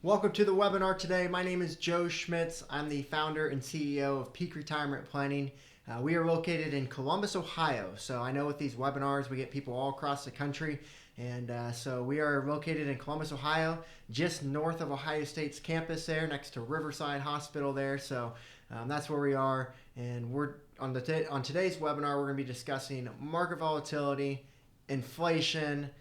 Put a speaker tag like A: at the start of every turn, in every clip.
A: Welcome to the webinar today. My name is Joe Schmitz. I'm the founder and CEO of Peak Retirement Planning. We are located in Columbus, Ohio. So I know with these webinars, we get people all across the country. And so we are located in Columbus, Ohio, just north of Ohio State's campus there, next to Riverside Hospital there. So that's where we are. And we're on today's webinar, we're going to be discussing market volatility, inflation,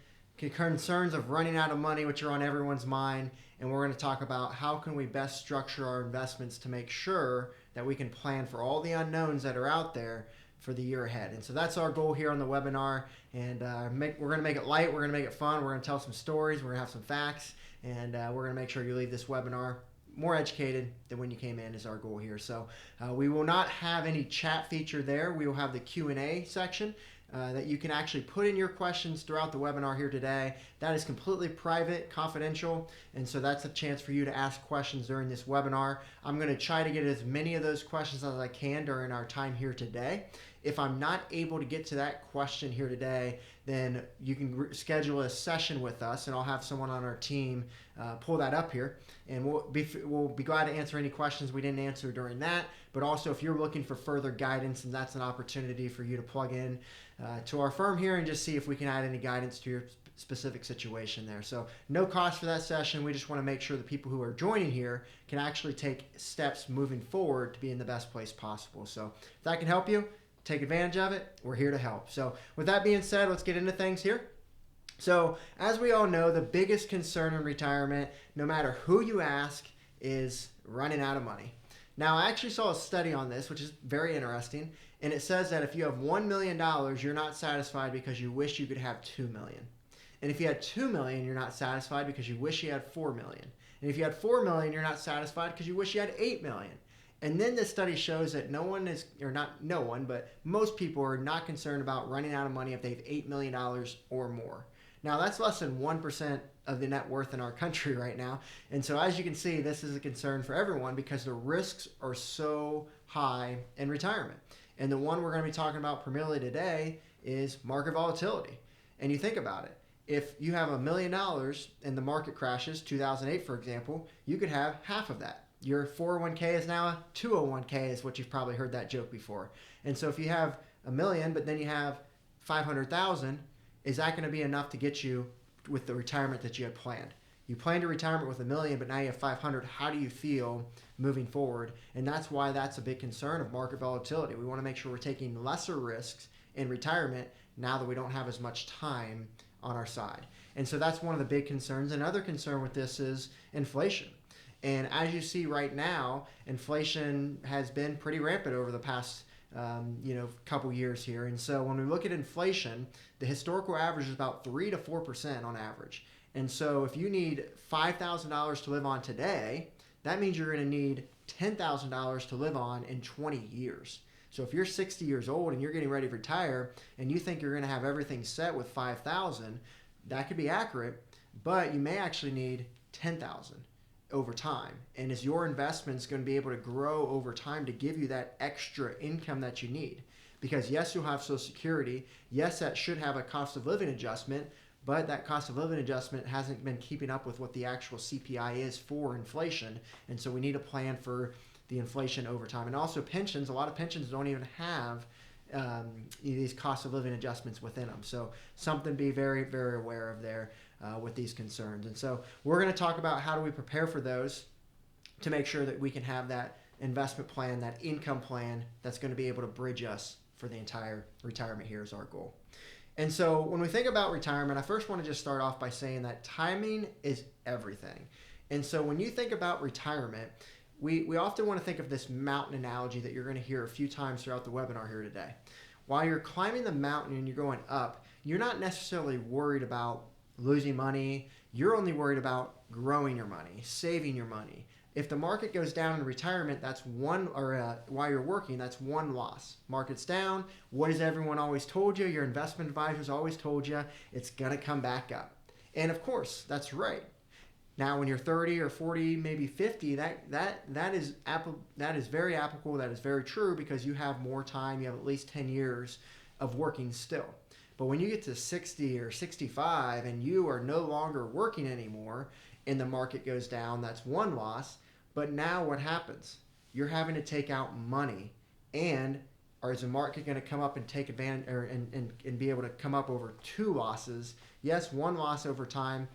A: concerns of running out of money, which are on everyone's mind, and we're going to talk about how can we best structure our investments to make sure that we can plan for all the unknowns that are out there for the year ahead. And so that's our goal here on the webinar, and we're going to make it light, we're going to make it fun, we're going to tell some stories, we're going to have some facts, and we're going to make sure you leave this webinar more educated than when you came in is our goal here. So we will not have any chat feature there. We will have the Q&A section that you can actually put in your questions throughout the webinar here today. That is completely private, confidential, and so that's a chance for you to ask questions during this webinar. I'm going to try to get as many of those questions as I can during our time here today. If I'm not able to get to that question here today, then you can schedule a session with us, and I'll have someone on our team pull that up here, and we'll be glad to answer any questions we didn't answer during that. But also, if you're looking for further guidance, and that's an opportunity for you to plug in to our firm here and just see if we can add any guidance to your specific situation there. So no cost for that session. We just want to make sure the people who are joining here can actually take steps moving forward to be in the best place possible. So if that can help you, take advantage of it. We're here to help. So with that being said, let's get into things here. So as we all know, the biggest concern in retirement, no matter who you ask, is running out of money. Now, I actually saw a study on this, which is very interesting, and it says that if you have $1 million, you're not satisfied because you wish you could have $2 million. And if you had $2 million, you're not satisfied because you wish you had $4 million. And if you had $4 million, you're not satisfied because you wish you had $8 million. And then this study shows that most people are not concerned about running out of money if they have $8 million or more. Now, that's less than 1% of the net worth in our country right now. And so as you can see, this is a concern for everyone because the risks are so high in retirement. And the one we're going to be talking about primarily today is market volatility. And you think about it. If you have $1 million and the market crashes, 2008 for example, you could have half of that. Your 401k is now a 201k, is what you've probably heard that joke before. And so if you have $1 million, but then you have 500,000, is that going to be enough to get you with the retirement that you had planned? You planned a retirement with $1 million, but now you have 500. How do you feel moving forward? And that's why that's a big concern of market volatility. We want to make sure we're taking lesser risks in retirement now that we don't have as much time on our side. And so that's one of the big concerns. Another concern with this is inflation. And as you see right now, inflation has been pretty rampant over the past couple years here. And so when we look at inflation, the historical average is about 3 to 4% on average. And so if you need $5,000 to live on today, that means you're going to need $10,000 to live on in 20 years. So if you're 60 years old and you're getting ready to retire and you think you're going to have everything set with $5,000, that could be accurate, but you may actually need $10,000 over time. And is your investments going to be able to grow over time to give you that extra income that you need? Because yes, you'll have Social Security. Yes, that should have a cost of living adjustment, but that cost of living adjustment hasn't been keeping up with what the actual CPI is for inflation. And so we need a plan for the inflation over time. And also pensions, a lot of pensions don't even have these cost of living adjustments within them. So something to be very, very aware of there with these concerns. And so we're going to talk about how do we prepare for those to make sure that we can have that investment plan, that income plan that's going to be able to bridge us for the entire retirement here is our goal. And so when we think about retirement, I first want to just start off by saying that timing is everything. And so when you think about retirement, we often want to think of this mountain analogy that you're going to hear a few times throughout the webinar here today. While you're climbing the mountain and you're going up, you're not necessarily worried about losing money. You're only worried about growing your money, saving your money. If the market goes down in retirement, that's one, or while you're working, that's one loss. Market's down. What has everyone always told you? Your investment advisors always told you it's going to come back up. And of course, that's right. Now, when you're 30 or 40, maybe 50, that is very applicable. That is very true because you have more time. You have at least 10 years of working still. But when you get to 60 or 65 and you are no longer working anymore and the market goes down, that's one loss. But now what happens? You're having to take out money, and or is the market going to come up and take advantage and be able to come up over two losses? Yes, one loss over time,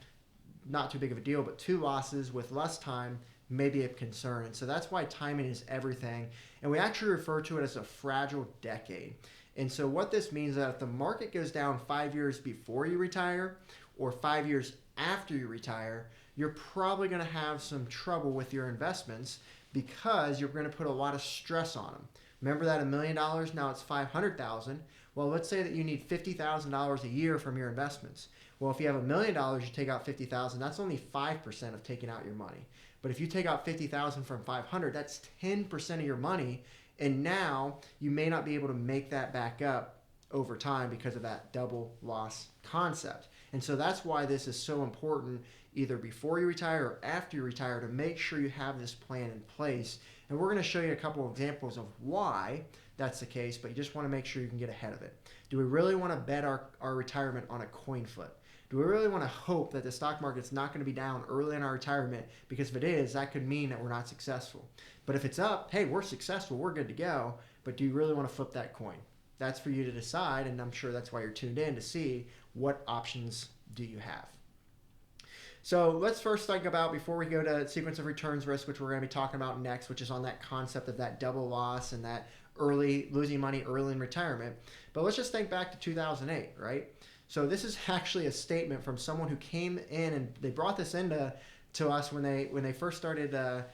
A: not too big of a deal, but two losses with less time may be a concern. And so that's why timing is everything. And we actually refer to it as a fragile decade. And so what this means is that if the market goes down 5 years before you retire or 5 years after you retire, you're probably going to have some trouble with your investments because you're going to put a lot of stress on them. Remember that $1 million, now it's $500,000. Well, let's say that you need $50,000 a year from your investments. Well, if you have $1 million, you take out $50,000, that's only 5% of taking out your money. But if you take out $50,000 from 500, that's 10% of your money. And now you may not be able to make that back up over time because of that double loss concept. And so that's why this is so important, either before you retire or after you retire, to make sure you have this plan in place. And we're going to show you a couple of examples of why that's the case, but you just want to make sure you can get ahead of it. Do we really want to bet our retirement on a coin flip? Do we really want to hope that the stock market's not going to be down early in our retirement? Because if it is, that could mean that we're not successful. But if it's up, hey, we're successful, we're good to go. But do you really want to flip that coin? That's for you to decide, and I'm sure that's why you're tuned in to see what options do you have. So let's first think about, before we go to sequence of returns risk, which we're going to be talking about next, which is on that concept of that double loss and that early losing money early in retirement. But let's just think back to 2008, right? So this is actually a statement from someone who came in, and they brought this into us when they first started to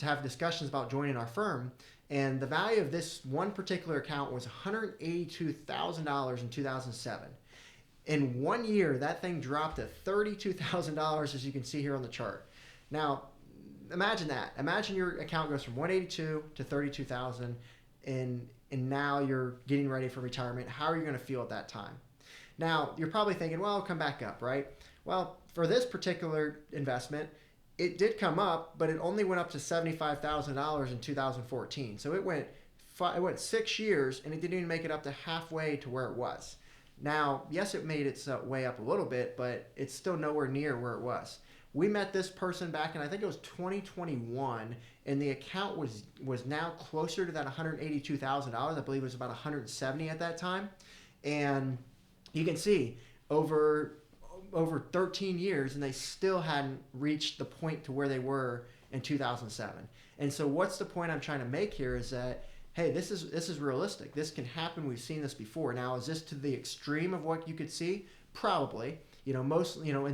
A: have discussions about joining our firm. And the value of this one particular account was $182,000 in 2007. In 1 year, that thing dropped to $32,000, as you can see here on the chart. Now, imagine that. Imagine your account goes from 182 to 32,000, and now you're getting ready for retirement. How are you going to feel at that time? Now, you're probably thinking, well, it'll come back up, right? Well, for this particular investment, it did come up, but it only went up to $75,000 in 2014. So it went 6 years, and it didn't even make it up to halfway to where it was. Now, yes, it made its way up a little bit, but it's still nowhere near where it was. We met this person back in, I think it was 2021, and the account was now closer to that $182,000. I believe it was about $170 at that time. And you can see over 13 years, and they still hadn't reached the point to where they were in 2007. And so what's the point I'm trying to make here is that, hey, this is realistic. This can happen. We've seen this before. Now, is this to the extreme of what you could see? Probably. In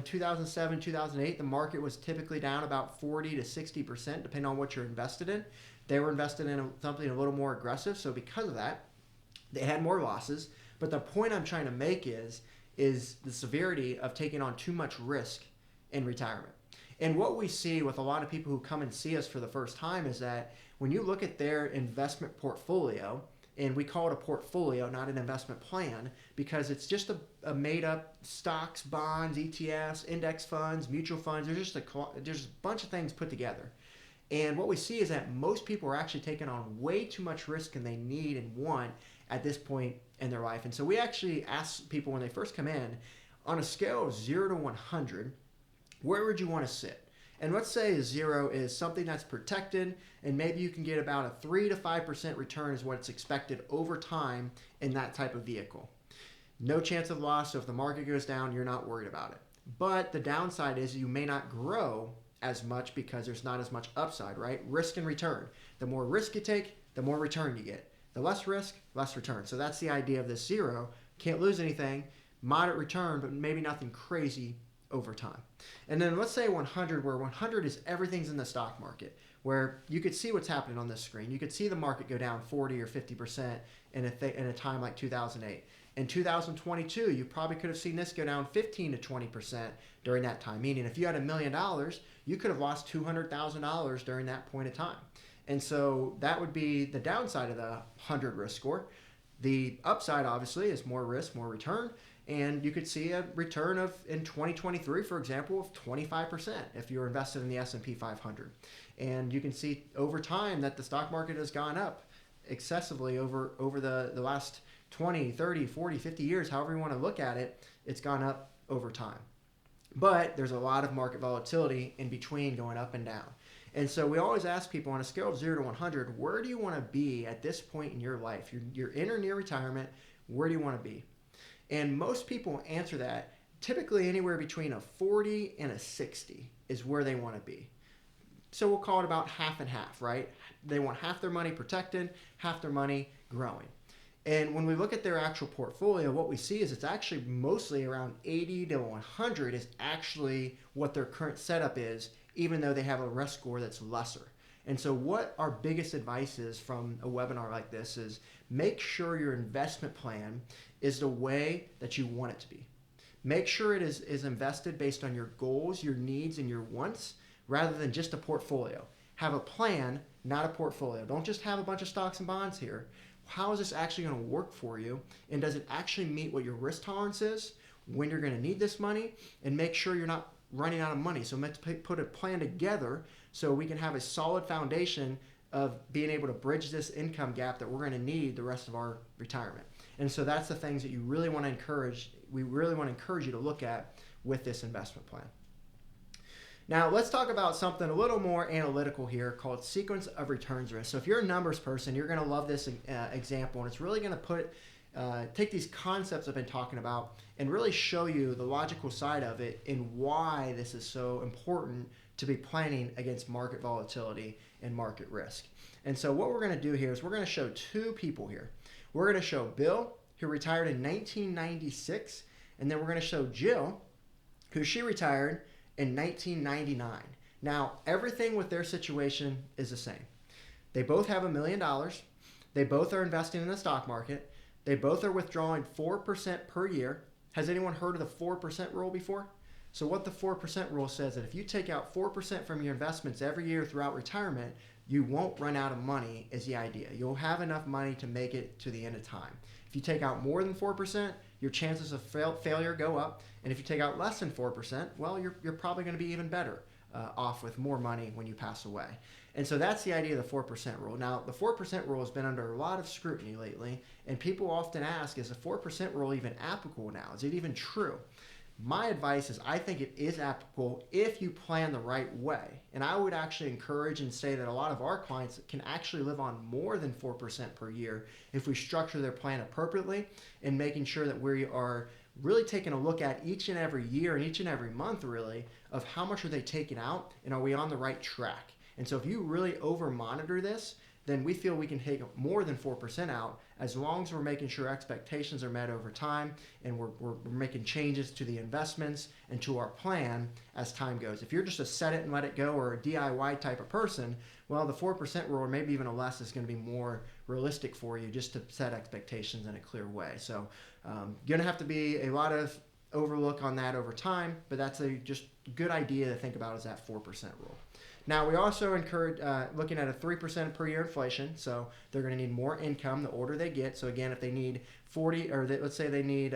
A: 2007, 2008, the market was typically down about 40 to 60%, depending on what you're invested in. They were invested in something a little more aggressive. So because of that, they had more losses. But the point I'm trying to make is the severity of taking on too much risk in retirement. And what we see with a lot of people who come and see us for the first time is that when you look at their investment portfolio, and we call it a portfolio, not an investment plan, because it's just a made-up stocks, bonds, ETFs, index funds, mutual funds. There's a bunch of things put together. And what we see is that most people are actually taking on way too much risk than they need and want at this point in their life. And so we actually ask people when they first come in, on a scale of 0 to 100, where would you want to sit? And let's say 0 is something that's protected, and maybe you can get about a 3 to 5% return is what's expected over time in that type of vehicle. No chance of loss, so if the market goes down, you're not worried about it. But the downside is you may not grow as much because there's not as much upside, right? Risk and return. The more risk you take, the more return you get. The less risk, less return. So that's the idea of this 0. Can't lose anything, moderate return, but maybe nothing crazy over time. And then let's say 100, where 100 is everything's in the stock market, where you could see what's happening on this screen. You could see the market go down 40 or 50% in a time like 2008. In 2022, you probably could have seen this go down 15 to 20% during that time, meaning if you had $1 million, you could have lost $200,000 during that point of time. And so that would be the downside of the 100 risk score. The upside, obviously, is more risk, more return. And you could see a return of, in 2023, for example, of 25% if you're invested in the S&P 500. And you can see over time that the stock market has gone up excessively over the last 20, 30, 40, 50 years, however you want to look at it, it's gone up over time. But there's a lot of market volatility in between going up and down. And so we always ask people on a scale of 0 to 100, where do you want to be at this point in your life? You're in or near retirement. Where do you want to be? And most people answer that typically anywhere between a 40 and a 60 is where they want to be. So we'll call it about half and half, right? They want half their money protected, half their money growing. And when we look at their actual portfolio, what we see is it's actually mostly around 80 to 100 is actually what their current setup is, even though they have a risk score that's lesser. And so what our biggest advice is from a webinar like this is make sure your investment plan is the way that you want it to be. Make sure it is invested based on your goals, your needs, and your wants, rather than just a portfolio. Have a plan, not a portfolio. Don't just have a bunch of stocks and bonds here. How is this actually going to work for you? And does it actually meet what your risk tolerance is, when you're going to need this money, and make sure you're not running out of money. So let's put a plan together so we can have a solid foundation of being able to bridge this income gap that we're going to need the rest of our retirement. And so that's the things that you really want to encourage. We really want to encourage you to look at with this investment plan. Now let's talk about something a little more analytical here called sequence of returns risk. So if you're a numbers person, you're going to love this example, and it's really going to take these concepts I've been talking about and really show you the logical side of it and why this is so important to be planning against market volatility and market risk. And so what we're going to do here is we're going to show two people here. We're going to show Bill, who retired in 1996, and then we're going to show Jill, who she retired in 1999. Now, everything with their situation is the same. They both have $1 million. They both are investing in the stock market. They both are withdrawing 4% per year. Has anyone heard of the 4% rule before? So what the 4% rule says that if you take out 4% from your investments every year throughout retirement, you won't run out of money is the idea. You'll have enough money to make it to the end of time. If you take out more than 4%, your chances of failure go up. And if you take out less than 4%, well, you're probably going to be even better off with more money when you pass away. And so that's the idea of the 4% rule. Now, the 4% rule has been under a lot of scrutiny lately, and people often ask, is the 4% rule even applicable now? Is it even true? My advice is I think it is applicable if you plan the right way. And I would actually encourage and say that a lot of our clients can actually live on more than 4% per year if we structure their plan appropriately and making sure that we are really taking a look at each and every year and each and every month really of how much are they taking out and are we on the right track. And so if you really over monitor this, then we feel we can take more than 4% out as long as we're making sure expectations are met over time and we're making changes to the investments and to our plan as time goes. If you're just a set it and let it go or a DIY type of person, well, the 4% rule or maybe even a less is going to be more realistic for you just to set expectations in a clear way. So going to have to be a lot of overlook on that over time, but that's a just good idea to think about is that 4% rule. Now, we also encourage looking at a 3% per year inflation, so they're going to need more income the older they get. So again, if they need let's say they need,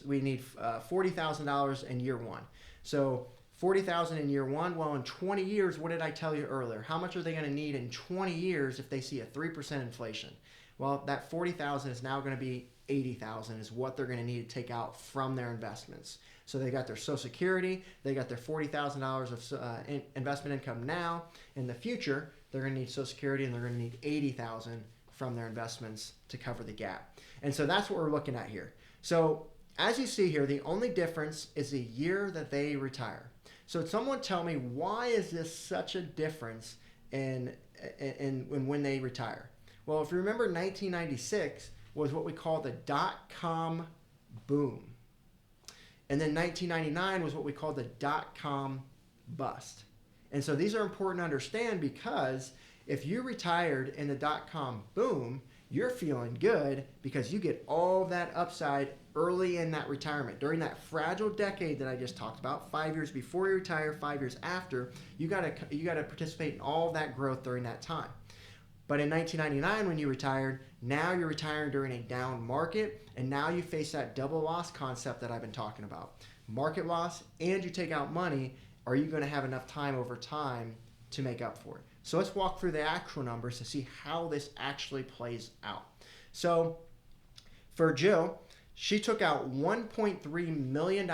A: we need $40,000 in year one. So $40,000 in year one. Well, in 20 years, what did I tell you earlier? How much are they going to need in 20 years if they see a 3% inflation? Well, that $40,000 is now going to be $80,000 is what they're going to need to take out from their investments. So they got their Social Security, they got their $40,000 of investment income now. In the future, they're going to need Social Security and they're going to need $80,000 from their investments to cover the gap. And so that's what we're looking at here. So as you see here, the only difference is the year that they retire. So someone tell me, why is this such a difference in when they retire? Well, if you remember, 1996 was what we call the dot-com boom. And then 1999 was what we call the dot-com bust. And so these are important to understand because if you retired in the dot-com boom, you're feeling good because you get all that upside early in that retirement. During that fragile decade that I just talked about, 5 years before you retire, 5 years after, you gotta participate in all that growth during that time. But in 1999, when you retired, now you're retiring during a down market, and now you face that double loss concept that I've been talking about. Market loss, and you take out money, are you going to have enough time over time to make up for it? So let's walk through the actual numbers to see how this actually plays out. So for Jill, She took out $1.3 million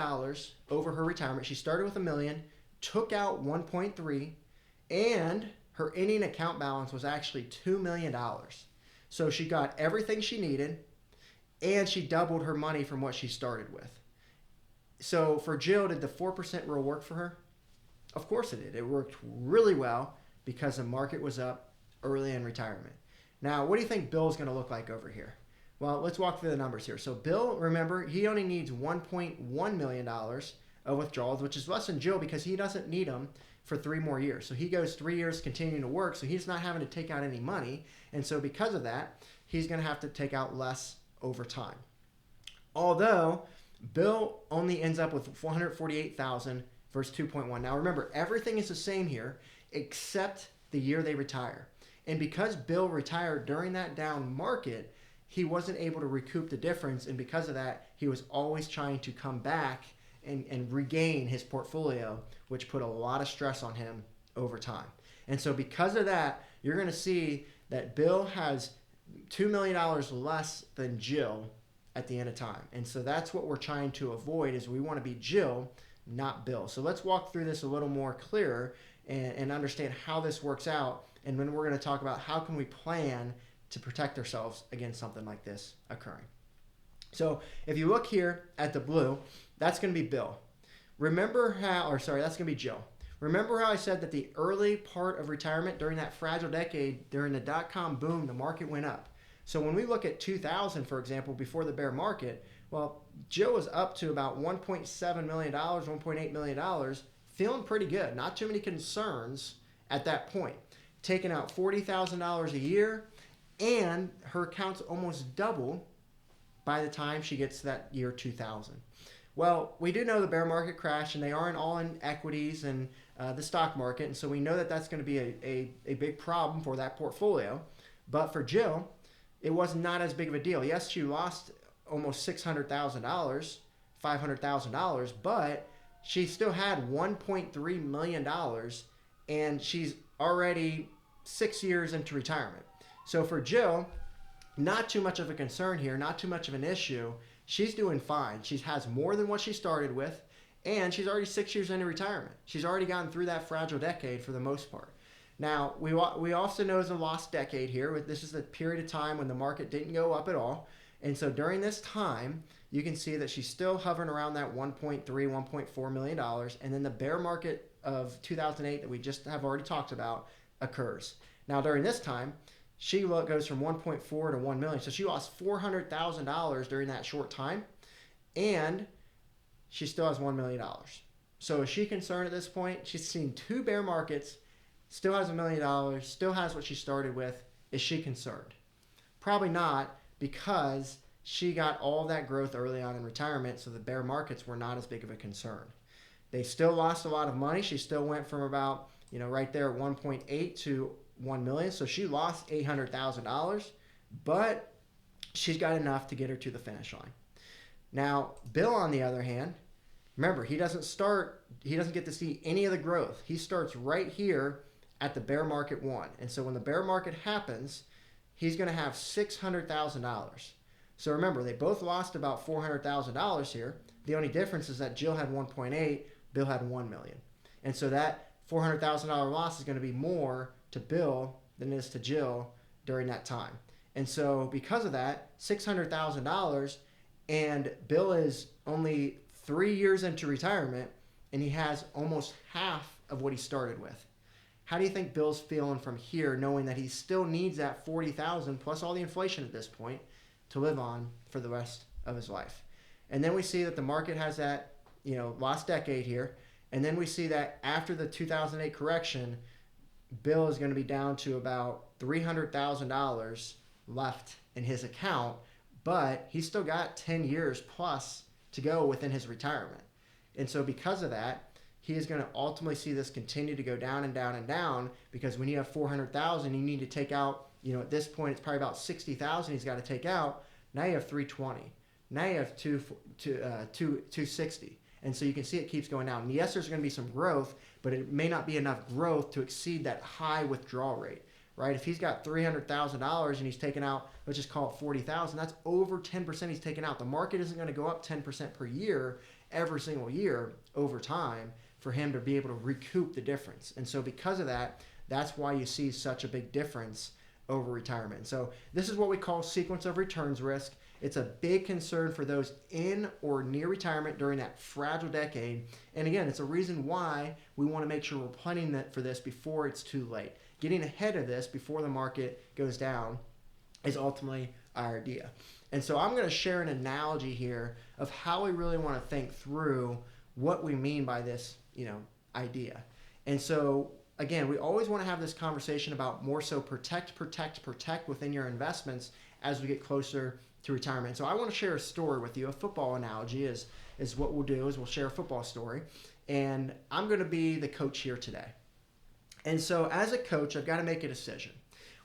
A: over her retirement. She started with $1 million, took out 1.3, and her ending account balance was actually $2 million. So she got everything she needed, and she doubled her money from what she started with. So for Jill, did the 4% rule work for her? Of course it did. It worked really well because the market was up early in retirement. Now, what do you think Bill's going to look like over here? Well, let's walk through the numbers here. So Bill, remember, he only needs $1.1 million of withdrawals, which is less than Jill because he doesn't need them for 3 more years. So he goes 3 years continuing to work, so he's not having to take out any money. And so because of that, he's going to have to take out less over time. Although Bill only ends up with $448,000 versus 2.1. Now remember, everything is the same here except the year they retire. And because Bill retired during that down market, he wasn't able to recoup the difference, and because of that, he was always trying to come back and regain his portfolio, which put a lot of stress on him over time. And so because of that, you're going to see that Bill has $2 million less than Jill at the end of time. And so that's what we're trying to avoid, is we want to be Jill, not Bill. So let's walk through this a little more clearer and understand how this works out. And then we're going to talk about how can we plan to protect ourselves against something like this occurring. So if you look here at the blue, that's going to be Bill. That's going to be Jill. Remember how I said that the early part of retirement during that fragile decade, during the dot-com boom, the market went up. So when we look at 2000, for example, before the bear market, well, Jill was up to about $1.7 million, $1.8 million, feeling pretty good. Not too many concerns at that point. Taking out $40,000 a year, and her accounts almost double by the time she gets to that year 2000. Well, we do know the bear market crashed, and they aren't all in equities and the stock market, and so we know that that's going to be a big problem for that portfolio. But for Jill, it was not as big of a deal. Yes, she lost almost $600,000, $500,000, but she still had $1.3 million, and she's already 6 years into retirement. So for Jill, not too much of a concern here, not too much of an issue. She's doing fine. She has more than what she started with, and she's already 6 years into retirement. She's already gotten through that fragile decade for the most part. Now, we also know it's a lost decade here. This is the period of time when the market didn't go up at all. And so during this time, you can see that she's still hovering around that $1.3, $1.4 million. And then the bear market of 2008 that we just have already talked about occurs. Now, during this time, she goes from 1.4 to 1 million. So she lost $400,000 during that short time, and she still has $1 million. So is she concerned at this point? She's seen 2 bear markets, still has $1 million, still has what she started with. Is she concerned? Probably not, because she got all that growth early on in retirement, so the bear markets were not as big of a concern. They still lost a lot of money. She still went from about, right there at 1.8 to 1 million. So she lost $800,000, but she's got enough to get her to the finish line. Now, Bill, on the other hand, remember, he doesn't get to see any of the growth. He starts right here at the bear market 1. And so when the bear market happens, he's going to have $600,000. So remember, they both lost about $400,000 here. The only difference is that Jill had 1.8, Bill had 1 million. And so that $400,000 loss is going to be more to Bill than it is to Jill during that time. And so because of that, $600,000, and Bill is only 3 years into retirement, and he has almost half of what he started with. How do you think Bill's feeling from here, knowing that he still needs that $40,000 plus all the inflation at this point to live on for the rest of his life? And then we see that the market has that, lost decade here. And then we see that after the 2008 correction, Bill is going to be down to about $300,000 left in his account, but he's still got 10 years plus to go within his retirement. And so because of that, he is going to ultimately see this continue to go down and down and down, because when you have $400,000, you need to take out, at this point, it's probably about $60,000 he's got to take out. Now you have $320. Now you have $260. And so you can see it keeps going down. And yes, there's going to be some growth, but it may not be enough growth to exceed that high withdrawal rate. right? If he's got $300,000 and he's taking out, let's just call it 40,000, that's over 10% he's taking out. The market isn't going to go up 10% per year every single year over time for him to be able to recoup the difference. And so because of that, that's why you see such a big difference over retirement. So this is what we call sequence of returns risk. It's a big concern for those in or near retirement during that fragile decade. And again, it's a reason why we want to make sure we're planning for this before it's too late. Getting ahead of this before the market goes down is ultimately our idea. And so I'm going to share an analogy here of how we really want to think through what we mean by this, idea. And so again, we always want to have this conversation about more so protect within your investments as we get closer to retirement. So I want to share a story with you. A football analogy is what we'll do is we'll share a football story. And I'm going to be the coach here today. And so as a coach, I've got to make a decision.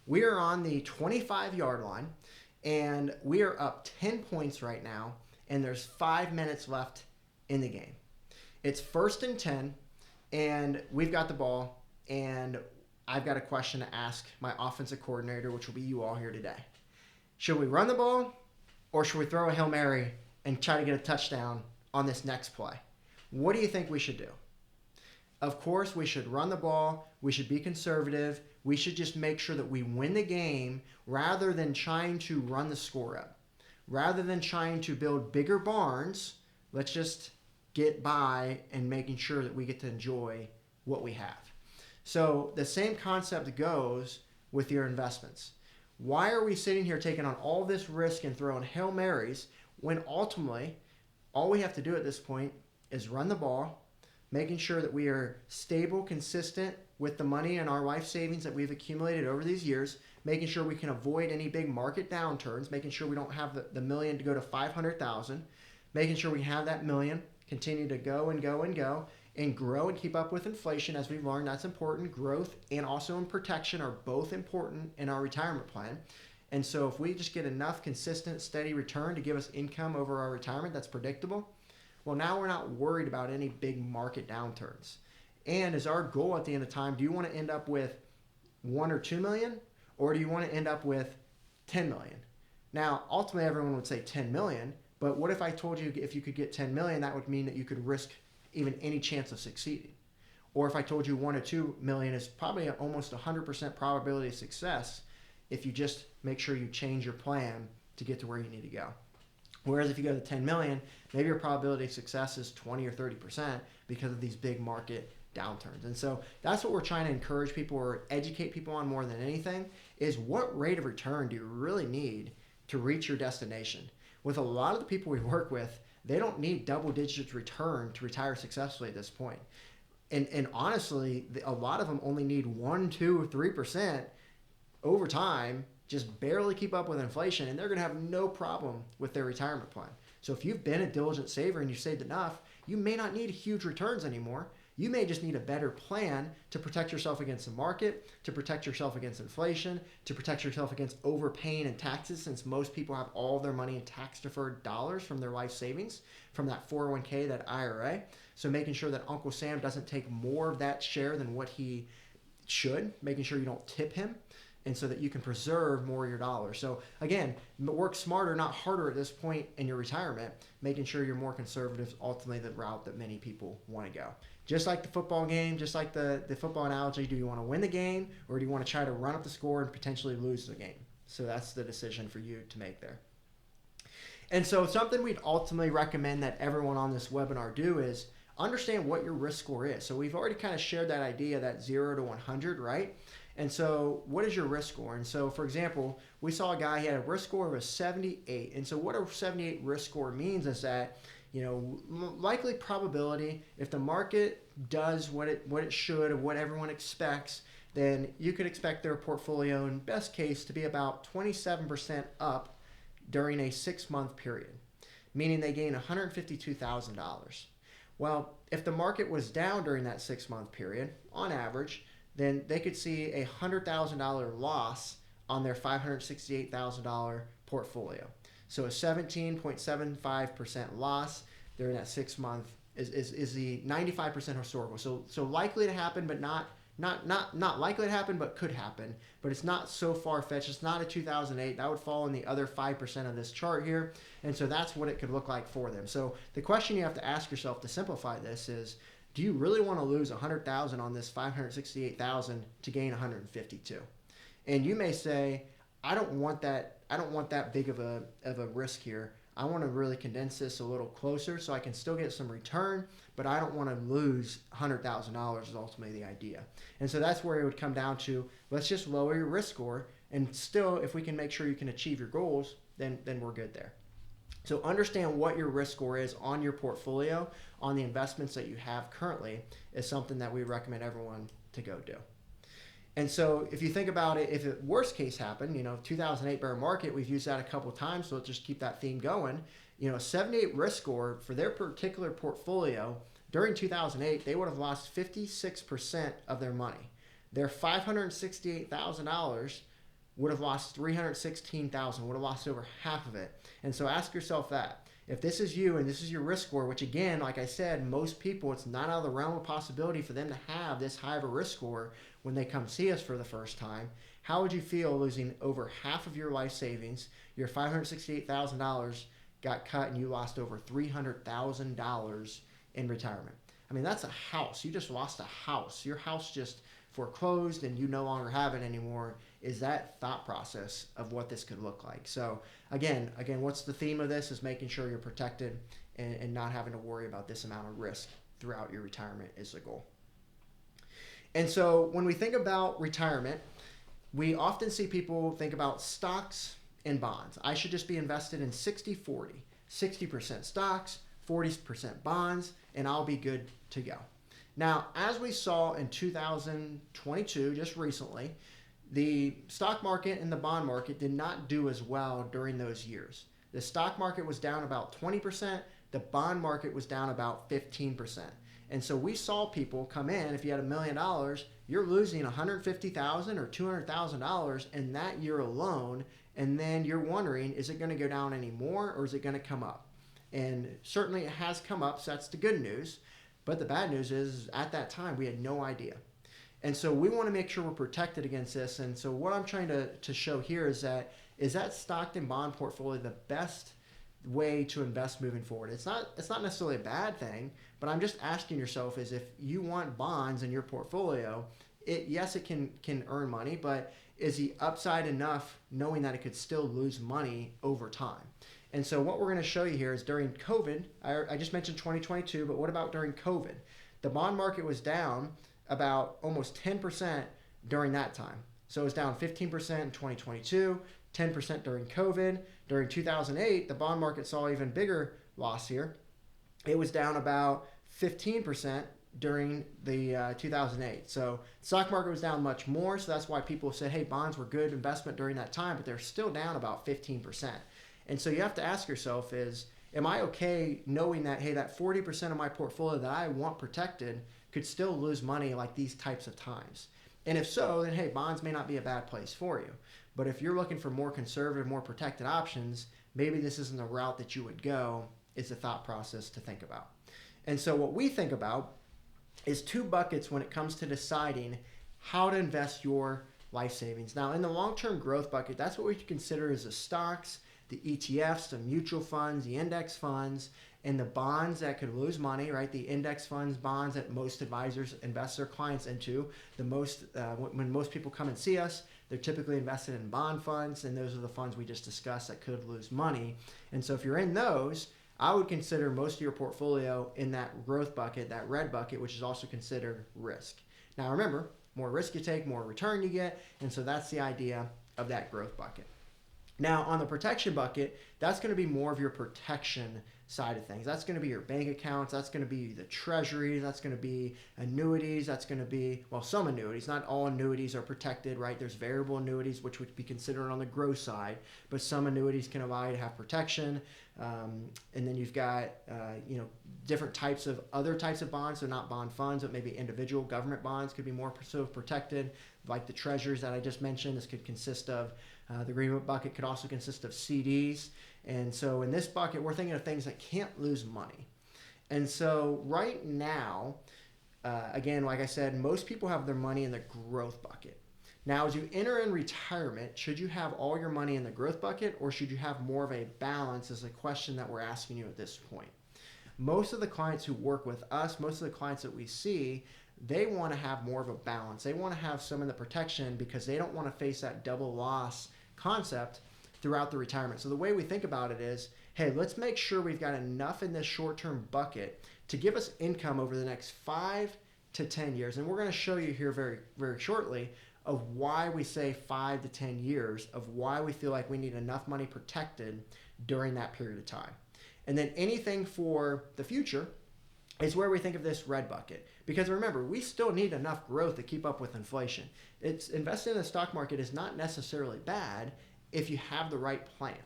A: We are on the 25-yard line, and we are up 10 points right now, and there's 5 minutes left in the game. It's 1st and 10, and we've got the ball, and I've got a question to ask my offensive coordinator, which will be you all here today. Should we run the ball, or should we throw a Hail Mary and try to get a touchdown on this next play? What do you think we should do? Of course, we should run the ball. We should be conservative. We should just make sure that we win the game rather than trying to run the score up. Rather than trying to build bigger barns, let's just get by and making sure that we get to enjoy what we have. So the same concept goes with your investments. Why are we sitting here taking on all this risk and throwing Hail Marys when ultimately all we have to do at this point is run the ball, making sure that we are stable, consistent with the money and our life savings that we've accumulated over these years, making sure we can avoid any big market downturns, making sure we don't have the million to go to 500,000, making sure we have that million continue to go and go and go and grow and keep up with inflation. As we've learned, that's important. Growth and also in protection are both important in our retirement plan. And so if we just get enough consistent, steady return to give us income over our retirement that's predictable, well, now we're not worried about any big market downturns. And is our goal at the end of time, do you want to end up with 1 or 2 million, or do you want to end up with 10 million? Now, ultimately, everyone would say 10 million, but what if I told you if you could get 10 million, that would mean that you could risk even any chance of succeeding? Or if I told you 1 or 2 million is probably almost 100% probability of success if you just make sure you change your plan to get to where you need to go. Whereas if you go to 10 million, maybe your probability of success is 20 or 30% because of these big market downturns. And so that's what we're trying to encourage people or educate people on more than anything is what rate of return do you really need to reach your destination? With a lot of the people we work with, they don't need double digits return to retire successfully at this point. And honestly, a lot of them only need 1, 2, 3% over time, just barely keep up with inflation, and they're going to have no problem with their retirement plan. So if you've been a diligent saver and you've saved enough, you may not need huge returns anymore. You may just need a better plan to protect yourself against the market, to protect yourself against inflation, to protect yourself against overpaying in taxes, since most people have all their money in tax-deferred dollars from their life savings, from that 401k, that IRA. So making sure that Uncle Sam doesn't take more of that share than what he should, making sure you don't tip him, and so that you can preserve more of your dollars. So again, work smarter, not harder at this point in your retirement, making sure you're more conservative is ultimately the route that many people want to go. Just like the football game, just like the football analogy, do you want to win the game or do you want to try to run up the score and potentially lose the game? So that's the decision for you to make there. And so something we'd ultimately recommend that everyone on this webinar do is understand what your risk score is. So we've already kind of shared that idea, that 0 to 100, right? And so what is your risk score? And so, for example, we saw a guy, he had a risk score of a 78. And so what a 78 risk score means is that, likely probability, if the market does what it should, or what everyone expects, then you could expect their portfolio, in best case, to be about 27% up during a 6-month period, meaning they gain $152,000. Well, if the market was down during that 6-month period, on average, then they could see a $100,000 loss on their $568,000 portfolio. So a 17.75% loss during that 6 month is the 95% historical. So likely to happen, but not not likely to happen, but could happen. But it's not so far-fetched. It's not a 2008. That would fall in the other 5% of this chart here. And so that's what it could look like for them. So the question you have to ask yourself to simplify this is, do you really want to lose 100,000 on this 568,000 to gain 152? And you may say, I don't want that big of a risk here. I want to really condense this a little closer so I can still get some return, but I don't want to lose $100,000 is ultimately the idea. And so that's where it would come down to, let's just lower your risk score, and still, if we can make sure you can achieve your goals, then we're good there. So understand what your risk score is on your portfolio, on the investments that you have currently, is something that we recommend everyone to go do. And so if you think about it, if it worst case happened, 2008 bear market, we've used that a couple of times, so let's just keep that theme going. 78 risk score for their particular portfolio during 2008, they would have lost 56% of their money. Their $568,000 would have lost $316,000, would have lost over half of it. And so ask yourself that. If this is you and this is your risk score, which again, like I said, most people, it's not out of the realm of possibility for them to have this high of a risk score when they come see us for the first time, how would you feel losing over half of your life savings? Your $568,000 got cut and you lost over $300,000 in retirement. I mean, that's a house. You just lost a house. Your house just foreclosed and you no longer have it anymore. Is that thought process of what this could look like? So again, what's the theme of this is making sure you're protected and not having to worry about this amount of risk throughout your retirement is the goal. And so when we think about retirement, we often see people think about stocks and bonds. I should just be invested in 60-40, 60% stocks, 40% bonds, and I'll be good to go. Now, as we saw in 2022, just recently, the stock market and the bond market did not do as well during those years. The stock market was down about 20%, the bond market was down about 15%. And so we saw people come in, if you had $1 million, you're losing $150,000 or $200,000 in that year alone, and then you're wondering, is it going to go down any more or is it going to come up? And certainly it has come up, so that's the good news. But the bad news is at that time we had no idea. And so we want to make sure we're protected against this. And so what I'm trying to show here is that stock and bond portfolio the best way to invest moving forward? It's not necessarily a bad thing, but I'm just asking yourself is if you want bonds in your portfolio, yes, it can earn money, but is the upside enough knowing that it could still lose money over time? And so what we're going to show you here is during COVID, I just mentioned 2022, but what about during COVID? The bond market was down about almost 10% during that time. So it was down 15% in 2022, 10% during COVID. During 2008, the bond market saw even bigger loss here. It was down about 15% during the 2008. So stock market was down much more. So that's why people said, hey, bonds were good investment during that time, but they're still down about 15%. And so you have to ask yourself is, am I okay knowing that, hey, that 40% of my portfolio that I want protected could still lose money like these types of times? And if so, then hey, bonds may not be a bad place for you. But if you're looking for more conservative, more protected options, maybe this isn't the route that you would go. It's a thought process to think about. And so what we think about is two buckets when it comes to deciding how to invest your life savings. Now, in the long-term growth bucket, that's what we consider as the stocks, the ETFs, the mutual funds, the index funds, and the bonds that could lose money, right? The index funds, bonds that most advisors invest their clients into. When most people come and see us, they're typically invested in bond funds, and those are the funds we just discussed that could lose money. And so if you're in those, I would consider most of your portfolio in that growth bucket, that red bucket, which is also considered risk. Now remember, more risk you take, more return you get, and so that's the idea of that growth bucket. Now on the protection bucket, that's going to be more of your protection side of things. That's going to be your bank accounts, that's going to be the treasury, that's going to be annuities, that's going to be, well, some annuities, not all annuities are protected, right? There's variable annuities, which would be considered on the growth side, but some annuities can allow you to have protection. And then you've got, different types of other types of bonds, so not bond funds, but maybe individual government bonds could be more so protected, like the treasuries that I just mentioned. This could consist of, the green bucket could also consist of CDs. And so in this bucket, we're thinking of things that can't lose money. And so right now, again, like I said, most people have their money in the growth bucket. Now, as you enter in retirement, should you have all your money in the growth bucket, or should you have more of a balance, is a question that we're asking you at this point. Most of the clients who work with us, most of the clients that we see, they want to have more of a balance. They want to have some of the protection because they don't want to face that double loss concept throughout the retirement. So the way we think about it is, hey, let's make sure we've got enough in this short-term bucket to give us income over the next 5 to 10 years. And we're going to show you here very, very shortly of why we say 5 to 10 years, of why we feel like we need enough money protected during that period of time. And then anything for the future is where we think of this red bucket. Because remember, we still need enough growth to keep up with inflation. Investing in the stock market is not necessarily bad if you have the right plan.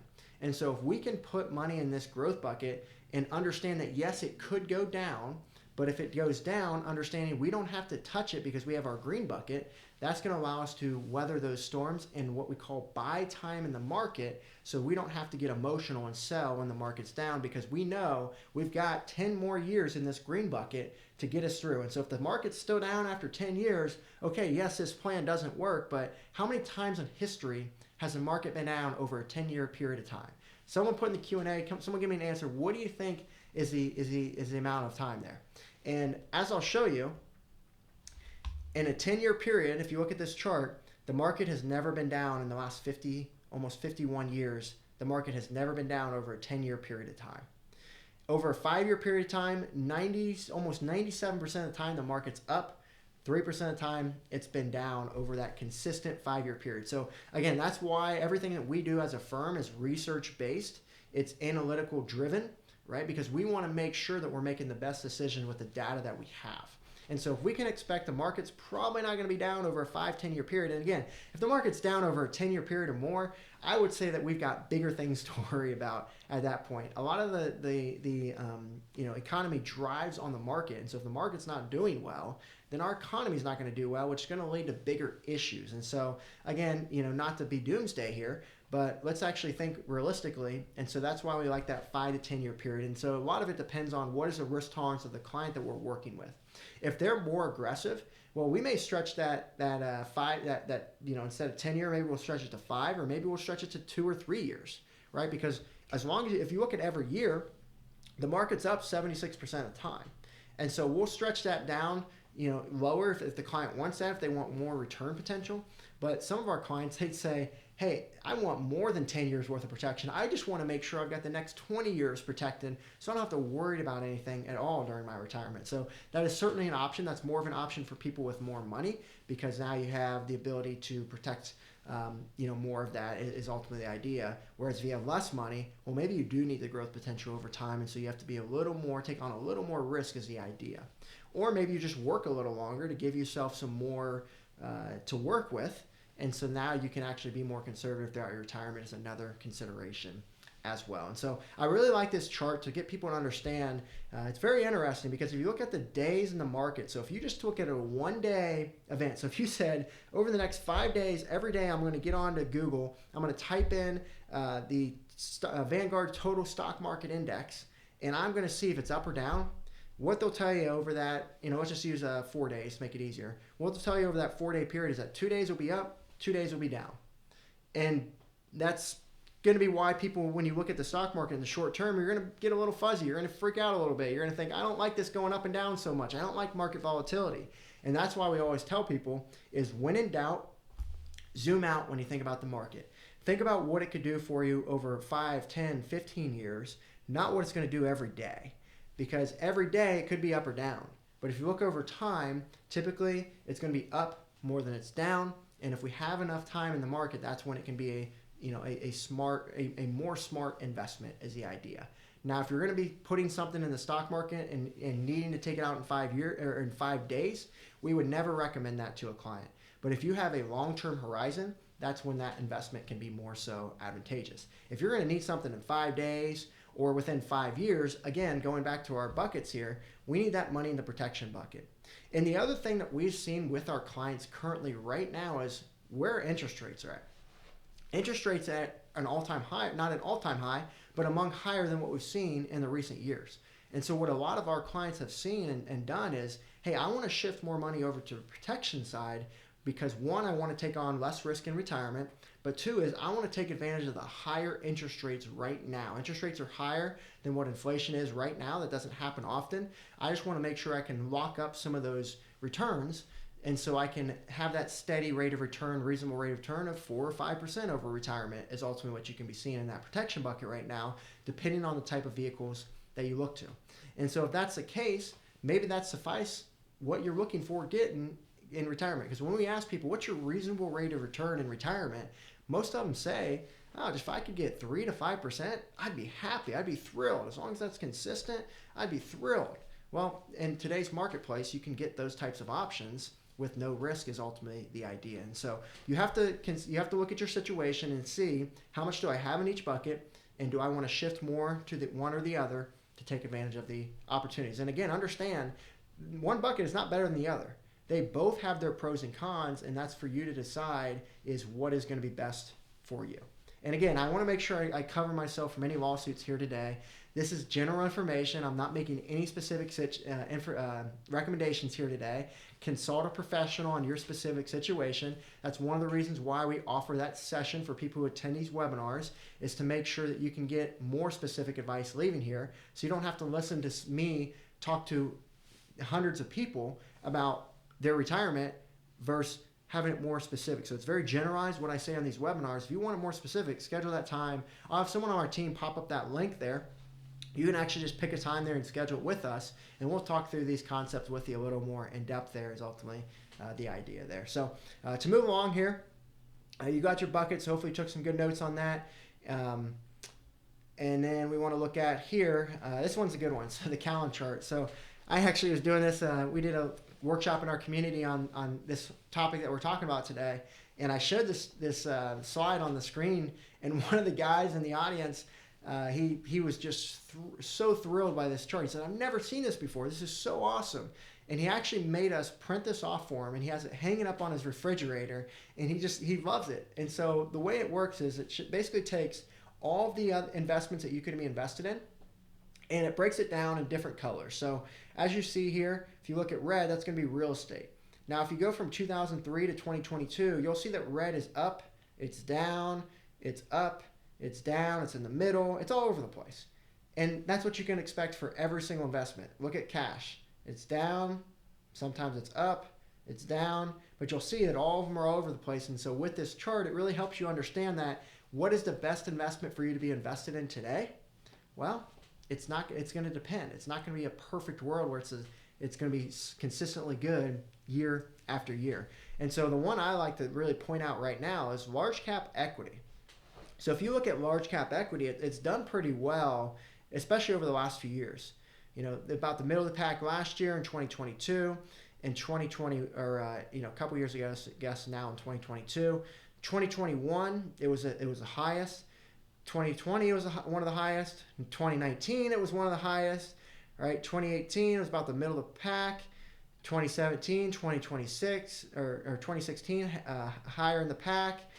A: And so if we can put money in this growth bucket and understand that, yes, it could go down, but if it goes down, understanding we don't have to touch it because we have our green bucket, that's going to allow us to weather those storms in what we call buy time in the market, so we don't have to get emotional and sell when the market's down, because we know we've got 10 more years in this green bucket to get us through. And so if the market's still down after 10 years, okay, yes, this plan doesn't work, but how many times in history has the market been down over a 10-year period of time? Someone put in the Q&A, someone give me an answer. What do you think is the amount of time there? And as I'll show you, in a 10-year period, if you look at this chart, the market has never been down in the last 50, almost 51 years. The market has never been down over a 10-year period of time. Over a 5-year period of time, almost 97% of the time, the market's up. 3% of the time, it's been down over that consistent 5-year period. So again, that's why everything that we do as a firm is research-based. It's analytical driven, right? Because we want to make sure that we're making the best decision with the data that we have. And so if we can expect the market's probably not going to be down over a 5-10 year period, and again, if the market's down over a 10-year period or more, I would say that we've got bigger things to worry about at that point. A lot of the economy drives on the market, and so if the market's not doing well, then our economy is not going to do well, which is going to lead to bigger issues. And so again, not to be doomsday here, but let's actually think realistically. And so that's why we like that 5 to 10 year period. And so a lot of it depends on what is the risk tolerance of the client that we're working with. If they're more aggressive, well, we may stretch that instead of 10 year, maybe we'll stretch it to 5, or maybe we'll stretch it to 2 or 3 years, right? Because as long as if you look at every year, the market's up 76% of the time. And so we'll stretch that down, lower if the client wants that, if they want more return potential. But some of our clients, they'd say, hey, I want more than 10 years worth of protection. I just want to make sure I've got the next 20 years protected, so I don't have to worry about anything at all during my retirement. So that is certainly an option. That's more of an option for people with more money, because now you have the ability to protect more of that is ultimately the idea. Whereas if you have less money, well, maybe you do need the growth potential over time, and so you have to be take on a little more risk is the idea. Or maybe you just work a little longer to give yourself some more to work with. And so now you can actually be more conservative throughout your retirement is another consideration as well. And so I really like this chart to get people to understand. It's very interesting because if you look at the days in the market, so if you just look at a 1-day event, so if you said over the next 5 days, every day I'm going to get on to Google, I'm going to type in the Vanguard Total Stock Market Index, and I'm going to see if it's up or down. What they'll tell you over that, let's just use 4 days to make it easier. What they'll tell you over that 4-day period is that 2 days will be up, 2 days will be down. And that's going to be why people, when you look at the stock market in the short term, you're going to get a little fuzzy. You're going to freak out a little bit. You're going to think, I don't like this going up and down so much. I don't like market volatility. And that's why we always tell people is when in doubt, zoom out when you think about the market. Think about what it could do for you over 5, 10, 15 years, not what it's going to do every day. Because every day it could be up or down. But if you look over time, typically it's going to be up more than it's down. And if we have enough time in the market, that's when it can be a more smart investment is the idea. Now, if you're going to be putting something in the stock market and needing to take it out in 5 years or in 5 days, we would never recommend that to a client. But if you have a long-term horizon, that's when that investment can be more so advantageous. If you're going to need something in 5 days or within 5 years, again, going back to our buckets here, we need that money in the protection bucket. And the other thing that we've seen with our clients currently right now is where interest rates are at. Interest rates at an all-time high, not an all-time high, but among higher than what we've seen in the recent years. And so what a lot of our clients have seen and done is, hey, I want to shift more money over to the protection side because one, I want to take on less risk in retirement, but two is I want to take advantage of the higher interest rates right now. Interest rates are higher than what inflation is right now. That doesn't happen often. I just want to make sure I can lock up some of those returns, and so I can have that steady rate of return, reasonable rate of return of 4 or 5% over retirement is ultimately what you can be seeing in that protection bucket right now, depending on the type of vehicles that you look to. And so if that's the case, maybe that suffice what you're looking for getting in retirement. Because when we ask people, what's your reasonable rate of return in retirement, most of them say, oh, just if I could get 3 to 5%, I'd be happy. I'd be thrilled. As long as that's consistent, I'd be thrilled. Well, in today's marketplace, you can get those types of options with no risk is ultimately the idea. And so you have to look at your situation and see how much do I have in each bucket, and do I want to shift more to the one or the other to take advantage of the opportunities. And again, understand one bucket is not better than the other. They both have their pros and cons, and that's for you to decide is what is going to be best for you. And again, I want to make sure I cover myself from any lawsuits here today. This is general information. I'm not making any specific recommendations here today. Consult a professional on your specific situation. That's one of the reasons why we offer that session for people who attend these webinars, is to make sure that you can get more specific advice leaving here, so you don't have to listen to me talk to hundreds of people about their retirement versus having it more specific. So it's very generalized what I say on these webinars. If you want it more specific, schedule that time. I'll have someone on our team pop up that link there. You can actually just pick a time there and schedule it with us, and we'll talk through these concepts with you a little more in depth. There is ultimately the idea there. So to move along here, you got your buckets. Hopefully you took some good notes on that. And then we want to look at here, this one's a good one, so the Cen Chart. So I actually was doing this, we did a workshop in our community on this topic that we're talking about today, and I showed this slide on the screen, and one of the guys in the audience, he was just so thrilled by this chart. He said, I've never seen this before. This is so awesome. And he actually made us print this off for him, and he has it hanging up on his refrigerator, and he loves it. And so the way it works is it basically takes all of the investments that you could be invested in, and it breaks it down in different colors. So as you see here, if you look at red, that's going to be real estate. Now, if you go from 2003 to 2022, you'll see that red is up, it's down, it's up, it's down, it's in the middle, it's all over the place. And that's what you can expect for every single investment. Look at cash. It's down, sometimes it's up, it's down, but you'll see that all of them are all over the place. And so with this chart, it really helps you understand that what is the best investment for you to be invested in today? Well, it's going to depend. It's not going to be a perfect world where it's going to be consistently good year after year. And so the one I like to really point out right now is large cap equity. So if you look at large cap equity, it's done pretty well, especially over the last few years. You know, about the middle of the pack last year in 2022, in 2020, or a couple years ago, I guess now in 2022, 2021 it was the highest. 2020 it was one of the highest. In 2019 it was one of the highest. Right? 2018 it was about the middle of the pack. 2017, 2026 or 2016 higher in the pack.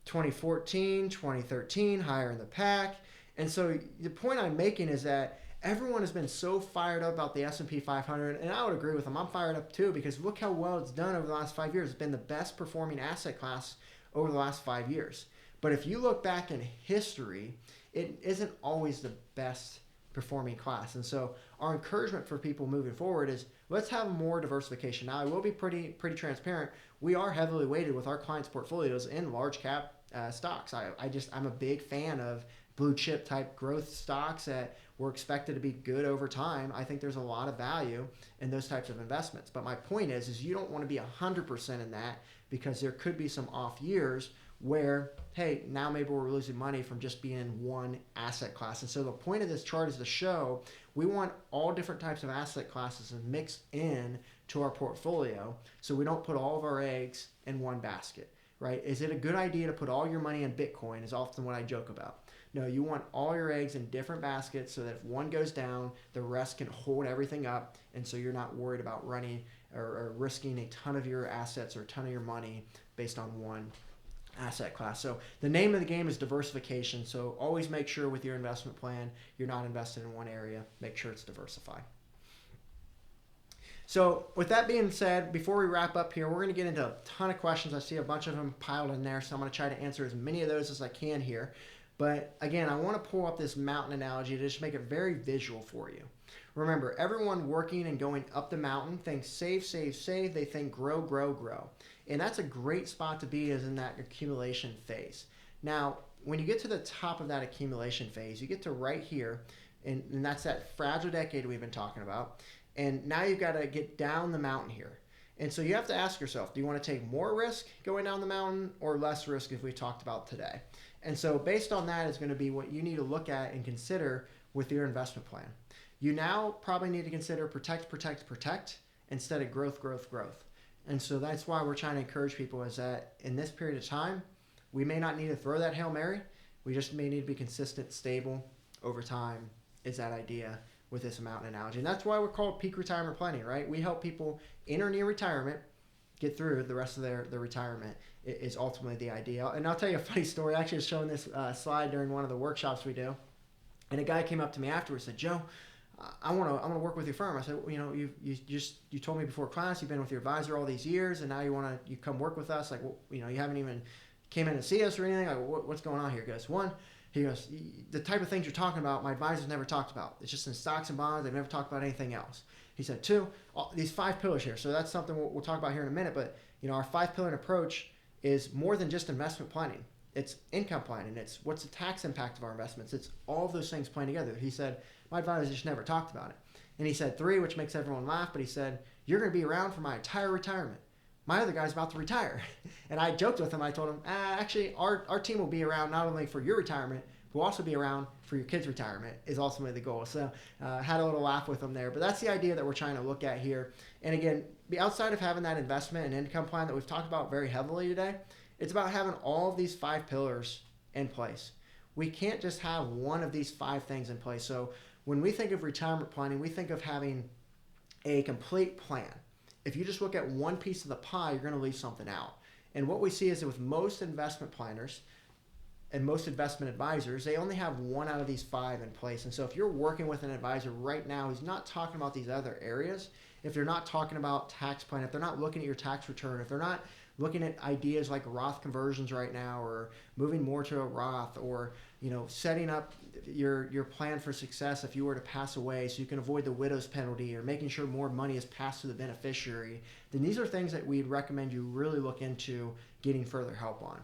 A: 2014, 2013 higher in the pack. And so the point I'm making is that everyone has been so fired up about the S&P 500, and I would agree with them. I'm fired up too, because look how well it's done over the last 5 years. It's been the best performing asset class over the last 5 years. But if you look back in history, it isn't always the best performing class. And so our encouragement for people moving forward is let's have more diversification. Now, I will be pretty transparent. We are heavily weighted with our clients' portfolios in large cap stocks. I'm a big fan of blue chip type growth stocks that were expected to be good over time. I think there's a lot of value in those types of investments. But my point is you don't want to be 100% in that, because there could be some off years where, hey, now maybe we're losing money from just being in one asset class. And so the point of this chart is to show we want all different types of asset classes mixed in to our portfolio, so we don't put all of our eggs in one basket, right? Is it a good idea to put all your money in Bitcoin is often what I joke about. No, you want all your eggs in different baskets so that if one goes down, the rest can hold everything up, and so you're not worried about running or risking a ton of your assets or a ton of your money based on one asset class. So the name of the game is diversification. So always make sure with your investment plan you're not invested in one area. Make sure it's diversified. So with that being said, before we wrap up here, we're going to get into a ton of questions. I see a bunch of them piled in there, so I'm going to try to answer as many of those as I can here. But again, I want to pull up this mountain analogy to just make it very visual for you. Remember, everyone working and going up the mountain thinks save, save, save. They think grow, grow, grow. And that's a great spot to be, is in that accumulation phase. Now, when you get to the top of that accumulation phase, you get to right here, and that's that fragile decade we've been talking about. And now you've got to get down the mountain here. And so you have to ask yourself, do you want to take more risk going down the mountain or less risk, as we talked about today? And so based on that is going to be what you need to look at and consider with your investment plan. You now probably need to consider protect, protect, protect instead of growth, growth, growth. And so that's why we're trying to encourage people, is that in this period of time, we may not need to throw that Hail Mary. We just may need to be consistent, stable over time, is that idea with this mountain analogy. And that's why we're called peak retirement planning, right? We help people in or near retirement get through the rest of their retirement is ultimately the idea. And I'll tell you a funny story. I actually was showing this slide during one of the workshops we do. And a guy came up to me afterwards and said, Joe, I want to work with your firm. I said, well, you told me before class you've been with your advisor all these years, and now you come work with us. Like, well, you haven't even came in to see us or anything. Like, what's going on here? He goes, the type of things you're talking about, my advisors never talked about. It's just in stocks and bonds. They've never talked about anything else. He said, two, these 5 pillars here. So that's something we'll talk about here in a minute. But our 5-pillar approach is more than just investment planning. It's income planning. It's what's the tax impact of our investments. It's all of those things playing together. He said, my advisors just never talked about it. And he said 3, which makes everyone laugh, but he said, you're going to be around for my entire retirement. My other guy's about to retire. And I joked with him. I told him, actually, our team will be around not only for your retirement, we'll also be around for your kids' retirement, is ultimately the goal. So had a little laugh with him there. But that's the idea that we're trying to look at here. And again, outside of having that investment and income plan that we've talked about very heavily today, it's about having all of these 5 pillars in place. We can't just have one of these 5 things in place. So when we think of retirement planning, we think of having a complete plan. If you just look at one piece of the pie, you're going to leave something out. And what we see is that with most investment planners and most investment advisors, they only have 1 out of these 5 in place. And so if you're working with an advisor right now who's not talking about these other areas, if they're not talking about tax plan, if they're not looking at your tax return, if they're not looking at ideas like Roth conversions right now, or moving more to a Roth, or setting up your plan for success if you were to pass away so you can avoid the widow's penalty, or making sure more money is passed to the beneficiary, then these are things that we'd recommend you really look into getting further help on.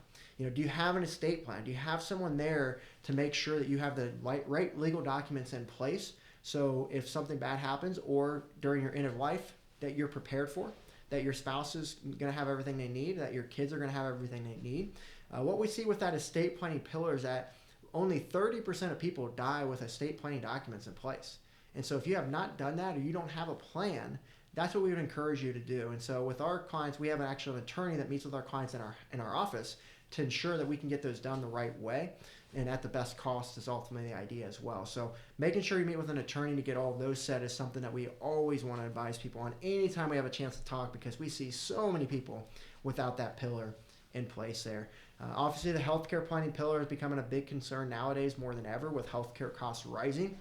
A: Do you have an estate plan? Do you have someone there to make sure that you have the right legal documents in place, so if something bad happens or during your end of life, that you're prepared for, that your spouse is going to have everything they need, that your kids are going to have everything they need? What we see with that estate planning pillar is that only 30% of people die with estate planning documents in place. And so if you have not done that, or you don't have a plan, that's what we would encourage you to do. And so with our clients, we have an attorney that meets with our clients in our office to ensure that we can get those done the right way and at the best cost is ultimately the idea as well. So making sure you meet with an attorney to get all of those set is something that we always want to advise people on anytime we have a chance to talk, because we see so many people without that pillar in place there. Obviously, the healthcare planning pillar is becoming a big concern nowadays more than ever, with healthcare costs rising.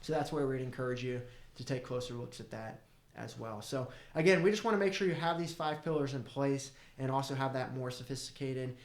A: So that's where we'd encourage you to take closer looks at that as well. So again, we just want to make sure you have these 5 pillars in place and also have that more sophisticated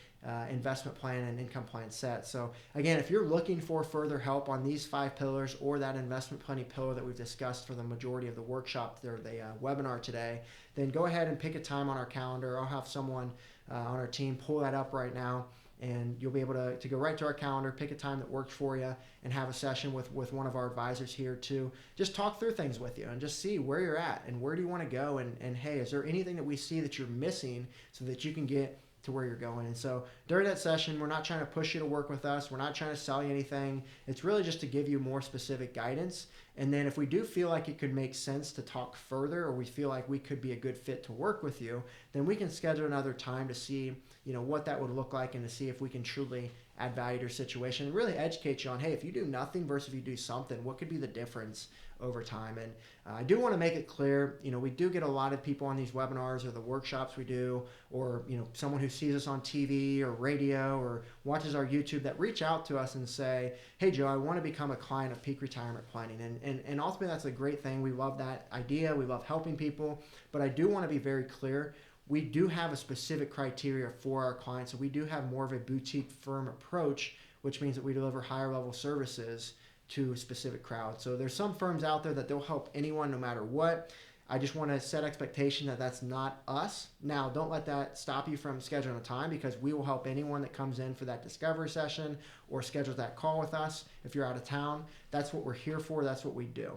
A: investment plan and income plan set. So again, if you're looking for further help on these 5 pillars or that investment planning pillar that we've discussed for the majority of the workshop or the webinar today, then go ahead and pick a time on our calendar. I'll have someone on our team pull that up right now, and you'll be able to go right to our calendar, pick a time that works for you, and have a session with one of our advisors here to just talk through things with you and just see where you're at and where do you want to go, and hey, is there anything that we see that you're missing so that you can get to where you're going. And so during that session, we're not trying to push you to work with us. We're not trying to sell you anything. It's really just to give you more specific guidance. And then if we do feel like it could make sense to talk further, or we feel like we could be a good fit to work with you, then we can schedule another time to see, what that would look like, and to see if we can truly add value to your situation and really educate you on, hey, if you do nothing versus if you do something, what could be the difference over time? And I do want to make it clear, we do get a lot of people on these webinars or the workshops we do, or, someone who sees us on TV or radio or watches our YouTube that reach out to us and say, hey, Joe, I want to become a client of Peak Retirement Planning. And And ultimately, that's a great thing. We love that idea. We love helping people. But I do want to be very clear. We do have a specific criteria for our clients. So we do have more of a boutique firm approach, which means that we deliver higher level services to a specific crowd. So there's some firms out there that they'll help anyone no matter what. I just want to set expectation that that's not us. Now, don't let that stop you from scheduling a time, because we will help anyone that comes in for that discovery session or schedules that call with us. If you're out of town, that's what we're here for. That's what we do.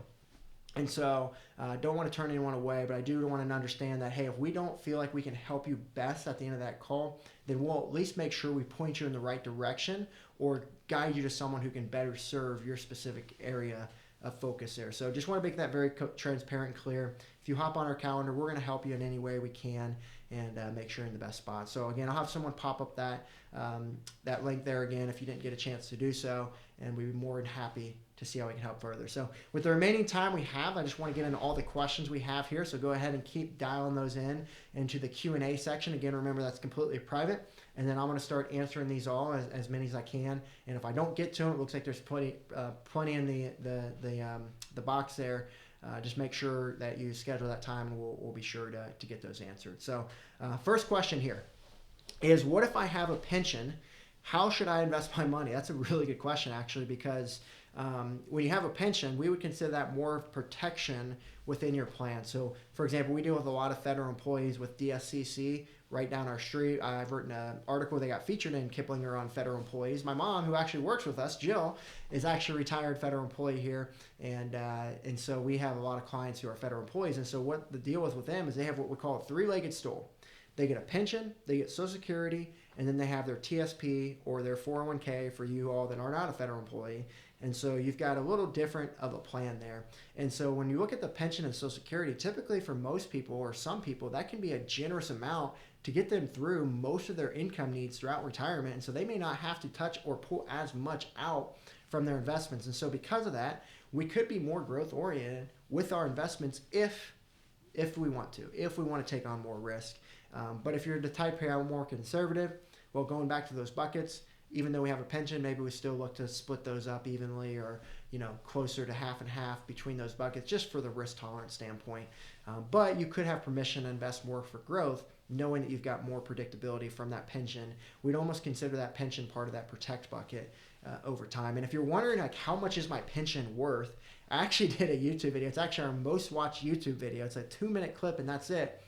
A: And so don't want to turn anyone away, but I do want to understand that, hey, if we don't feel like we can help you best at the end of that call, then we'll at least make sure we point you in the right direction or guide you to someone who can better serve your specific area of focus there. So just want to make that very transparent and clear. If you hop on our calendar, we're going to help you in any way we can and make sure you're in the best spot. So again, I'll have someone pop up that link there again if you didn't get a chance to do so, and we'd be more than happy to see how we can help further. So with the remaining time we have, I just want to get into all the questions we have here. So go ahead and keep dialing those in into the Q&A section. Again, remember that's completely private. And then I'm going to start answering these all as many as I can. And if I don't get to them, it looks like there's plenty in the box there. Just make sure that you schedule that time, and we'll be sure to get those answered. So first question here is, what if I have a pension? How should I invest my money? That's a really good question, actually, because when you have a pension, we would consider that more of protection within your plan. So, for example, we deal with a lot of federal employees with DSCC right down our street. I've written an article that got featured in Kiplinger on federal employees. My mom, who actually works with us, Jill, is actually a retired federal employee here, and so we have a lot of clients who are federal employees. And so what the deal is with them is they have what we call a three-legged stool. They get a pension, they get Social Security, and then they have their TSP or their 401k for you all that are not a federal employee. And so you've got a little different of a plan there. And so when you look at the pension and Social Security, typically for most people or some people, that can be a generous amount to get them through most of their income needs throughout retirement. And so they may not have to touch or pull as much out from their investments. And so because of that, we could be more growth oriented with our investments if we want to take on more risk. But if you're the type who are more conservative, well, going back to those buckets, even though we have a pension, maybe we still look to split those up evenly or, closer to half and half between those buckets just for the risk tolerance standpoint. But you could have permission to invest more for growth, knowing that you've got more predictability from that pension. We'd almost consider that pension part of that protect bucket over time. And if you're wondering, like, how much is my pension worth, I actually did a YouTube video. It's actually our most watched YouTube video. It's a 2-minute clip, and that's it.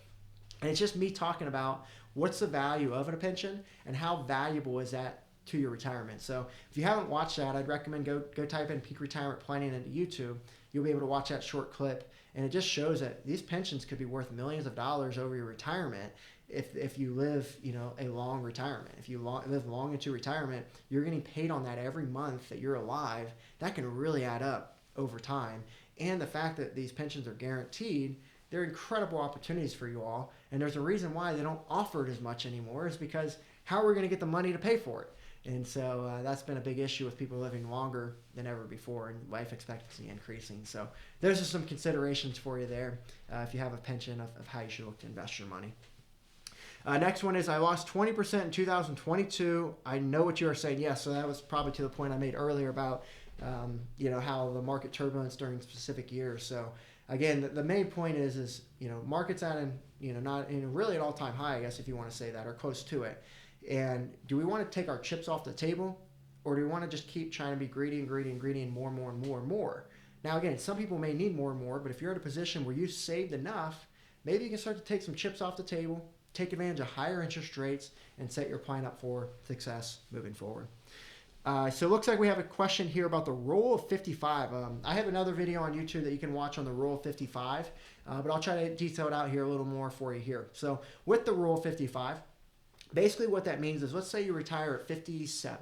A: And it's just me talking about what's the value of a pension and how valuable is that to your retirement. So if you haven't watched that, I'd recommend go type in peak retirement planning into YouTube. You'll be able to watch that short clip, and it just shows that these pensions could be worth millions of dollars over your retirement if you live a long retirement. If you live long into retirement, you're getting paid on that every month that you're alive. That can really add up over time. And the fact that these pensions are guaranteed, they're incredible opportunities for you all. And there's a reason why they don't offer it as much anymore, is because how are we going to get the money to pay for it? And so that's been a big issue with people living longer than ever before and life expectancy increasing. So there's just some considerations for you there if you have a pension of how you should look to invest your money. Next one is, I lost 20% in 2022. I know what you are saying. Yes, so that was probably to the point I made earlier about how the market turbulence during specific years. So again, the main point is market's at not really an all-time high, I guess, if you want to say that, or close to it. And do we want to take our chips off the table, or do we want to just keep trying to be greedy and more? Now, again, some people may need more and more, but if you're in a position where you saved enough, maybe you can start to take some chips off the table, take advantage of higher interest rates, and set your plan up for success moving forward. So it looks like we have a question here about the Rule of 55. I have another video on YouTube that you can watch on the Rule of 55, but I'll try to detail it out here a little more for you here. So with the Rule of 55, basically what that means is, let's say you retire at 57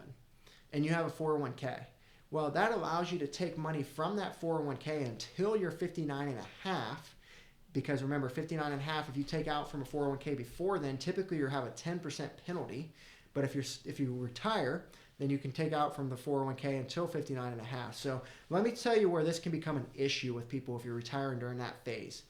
A: and you have a 401k. Well, that allows you to take money from that 401k until you're 59 and a half, because remember, 59 and a half, if you take out from a 401k before then, typically you have a 10% penalty. But if you retire, then you can take out from the 401k until 59 and a half. So let me tell you where this can become an issue with people if you're retiring during that phase.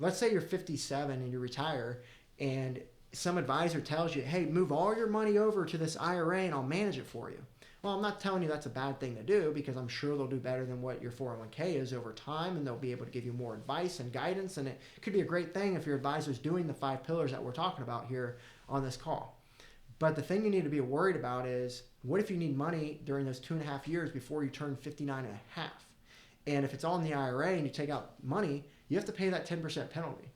A: Let's say you're 57 and you retire, and some advisor tells you, hey, move all your money over to this IRA and I'll manage it for you. Well, I'm not telling you that's a bad thing to do, because I'm sure they'll do better than what your 401k is over time, and they'll be able to give you more advice and guidance, and it could be a great thing if your advisor is doing the 5 pillars that we're talking about here on this call. But the thing you need to be worried about is, what if you need money during those 2.5 years before you turn 59 and a half? And if it's all in the IRA and you take out money, you have to pay that 10% penalty.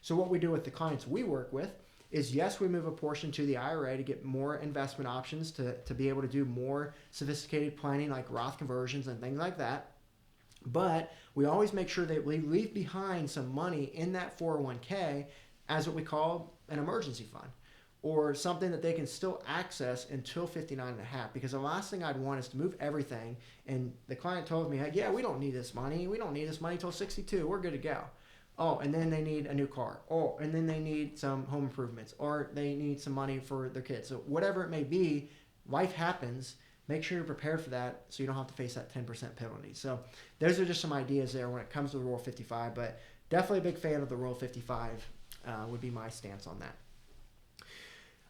A: So what we do with the clients we work with is, yes, we move a portion to the IRA to get more investment options, to be able to do more sophisticated planning like Roth conversions and things like that. But we always make sure that we leave behind some money in that 401k as what we call an emergency fund, or something that they can still access until 59 and a half. Because the last thing I'd want is to move everything, and the client told me, hey, yeah, we don't need this money. We don't need this money till 62. We're good to go. Oh, and then they need a new car. Oh, and then they need some home improvements, or they need some money for their kids. So whatever it may be, life happens. Make sure you're prepared for that so you don't have to face that 10% penalty. So those are just some ideas there when it comes to the Rule 55, but definitely a big fan of the Rule 55 would be my stance on that.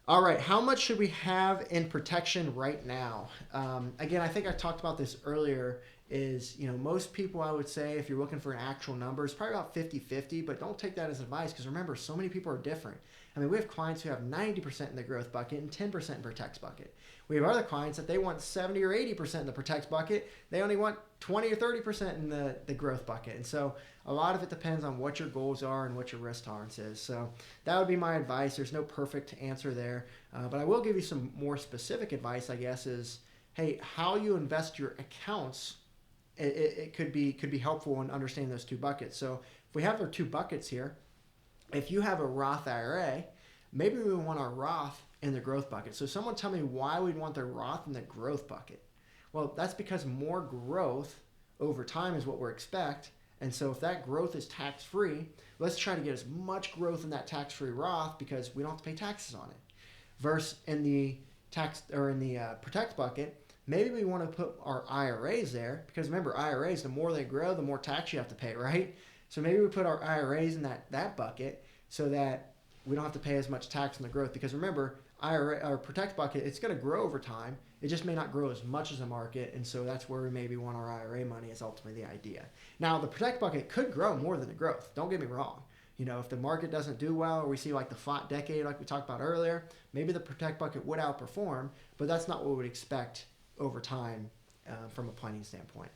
A: All right, how much should we have in protection right now? Again, I think I talked about this earlier, is, most people, I would say, if you're looking for an actual number, it's probably about 50-50, but don't take that as advice, because remember, so many people are different. I mean, we have clients who have 90% in the growth bucket and 10% in protect bucket. We have other clients that they want 70 or 80% in the protect bucket. They only want 20 or 30% in the growth bucket. And so a lot of it depends on what your goals are and what your risk tolerance is. So that would be my advice. There's no perfect answer there. But I will give you some more specific advice, I guess, is, hey, how you invest your accounts, it could be helpful in understanding those two buckets. So if we have our two buckets here, if you have a Roth IRA, maybe we want our Roth in the growth bucket. So someone tell me why we'd want their Roth in the growth bucket. Well, that's because more growth over time is what we expect. And so if that growth is tax-free, let's try to get as much growth in that tax-free Roth, because we don't have to pay taxes on it. Versus in the protect bucket, maybe we want to put our IRAs there, because remember, IRAs, the more they grow, the more tax you have to pay, right? So maybe we put our IRAs in that bucket so that we don't have to pay as much tax on the growth. Because remember, IRA or protect bucket, it's going to grow over time. It just may not grow as much as the market, and so that's where we maybe want our IRA money, is ultimately the idea. Now, the protect bucket could grow more than the growth. Don't get me wrong. If the market doesn't do well, or we see like the flat decade like we talked about earlier, maybe the protect bucket would outperform, but that's not what we would expect over time from a planning standpoint.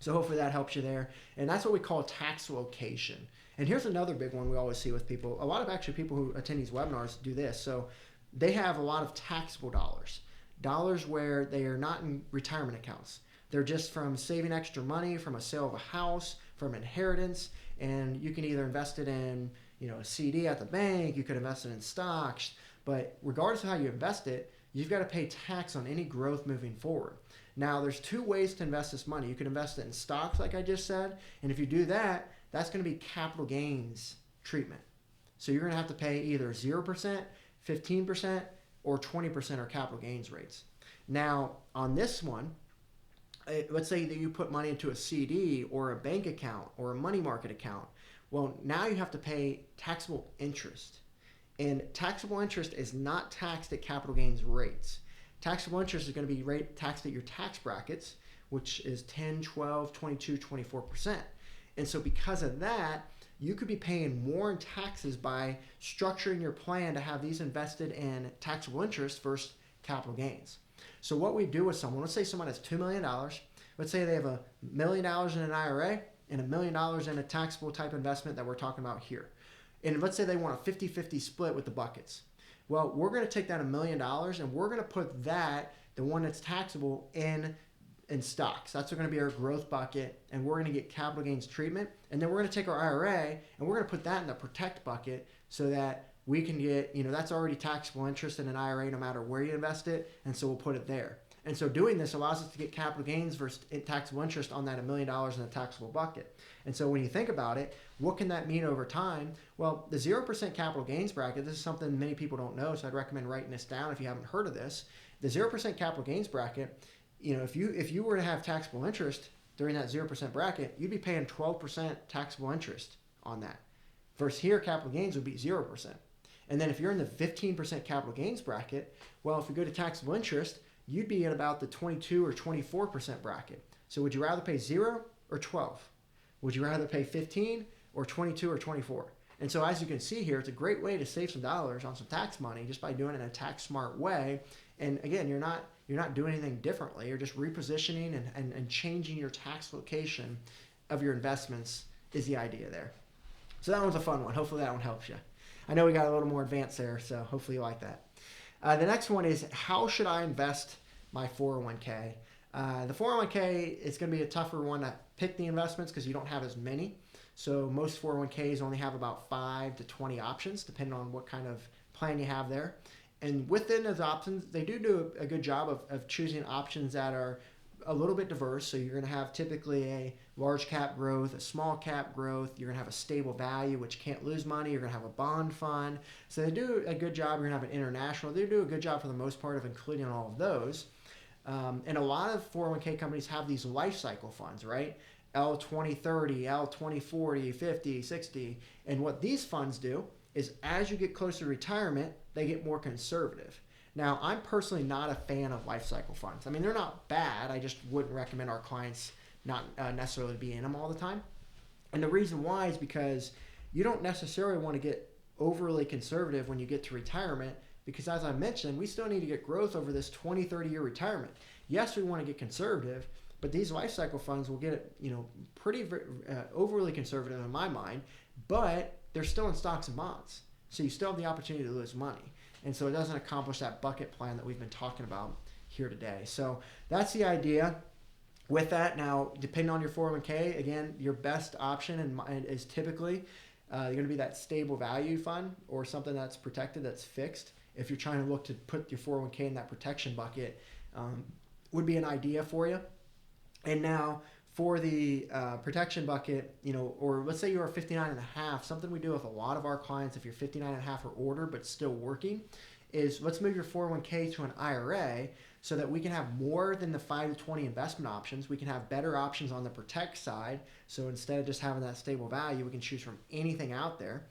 A: So hopefully that helps you there. And that's what we call tax location. And here's another big one we always see with people. A lot of actually people who attend these webinars do this. So they have a lot of taxable dollars where they are not in retirement accounts. They're just from saving extra money from a sale of a house, from inheritance, and you can either invest it in a CD at the bank, you could invest it in stocks, but regardless of how you invest it, you've got to pay tax on any growth moving forward. Now, there's two ways to invest this money. You can invest it in stocks, like I just said, and if you do that, that's going to be capital gains treatment. So you're going to have to pay either 0%, 15%, or 20% are capital gains rates. Now, on this one, let's say that you put money into a CD or a bank account or a money market account. Well, now you have to pay taxable interest. And taxable interest is not taxed at capital gains rates. Taxable interest is going to be taxed at your tax brackets, which is 10, 12, 22, 24%. And so because of that, you could be paying more in taxes by structuring your plan to have these invested in taxable interest versus capital gains. So what we do with someone, let's say someone has $2 million. Let's say they have $1 million in an IRA and $1 million in a taxable type investment that we're talking about here. And let's say they want a 50-50 split with the buckets. Well, we're going to take that $1 million and we're going to put that, the one that's taxable, in stocks. That's going to be our growth bucket, and we're going to get capital gains treatment. And then we're going to take our IRA and we're going to put that in the protect bucket so that we can get, that's already taxable interest in an IRA no matter where you invest it, and so we'll put it there. And so doing this allows us to get capital gains versus taxable interest on that $1 million in the taxable bucket. And so when you think about it, what can that mean over time? Well, the 0% capital gains bracket, this is something many people don't know, so I'd recommend writing this down if you haven't heard of this. The 0% capital gains bracket, if you were to have taxable interest during that 0% bracket, you'd be paying 12% taxable interest on that. Versus here, capital gains would be 0%. And then if you're in the 15% capital gains bracket, well, if we go to taxable interest, you'd be in about the 22 or 24% bracket. So would you rather pay 0 or 12? Would you rather pay 15 or 22 or 24? And so as you can see here, it's a great way to save some dollars on some tax money just by doing it in a tax smart way. And again, you're not doing anything differently. You're just repositioning and changing your tax location of your investments is the idea there. So that one's a fun one. Hopefully that one helps you. I know we got a little more advanced there, so hopefully you like that. The next one is, how should I invest my 401k? The 401k is going to be a tougher one to pick the investments because you don't have as many. So most 401ks only have about 5 to 20 options, depending on what kind of plan you have there. And within those options, they do a good job of choosing options that are a little bit diverse. So you're going to have typically a large cap growth, a small cap growth. You're going to have a stable value, which can't lose money. You're going to have a bond fund. So they do a good job. You're going to have an international. They do a good job for the most part of including all of those. And a lot of 401k companies have these life cycle funds, right? L2030, L2040, 50, 60. And what these funds do is as you get closer to retirement, they get more conservative. Now, I'm personally not a fan of life cycle funds. I mean, they're not bad. I just wouldn't recommend our clients not necessarily be in them all the time. And the reason why is because you don't necessarily want to get overly conservative when you get to retirement, because as I mentioned, we still need to get growth over this 20, 30-year retirement. Yes, we want to get conservative, but these life cycle funds will get, pretty overly conservative in my mind, but they're still in stocks and bonds. So you still have the opportunity to lose money. And so it doesn't accomplish that bucket plan that we've been talking about here today. So that's the idea. With that, now, depending on your 401k, again, your best option is typically going to be that stable value fund or something that's protected, that's fixed. If you're trying to look to put your 401k in that protection bucket, would be an idea for you. And now for the protection bucket, or let's say you are 59 and a half, something we do with a lot of our clients, if you're 59 and a half or older but still working, is let's move your 401k to an IRA so that we can have more than the 5 to 20 investment options. We can have better options on the protect side. So instead of just having that stable value, we can choose from anything out there.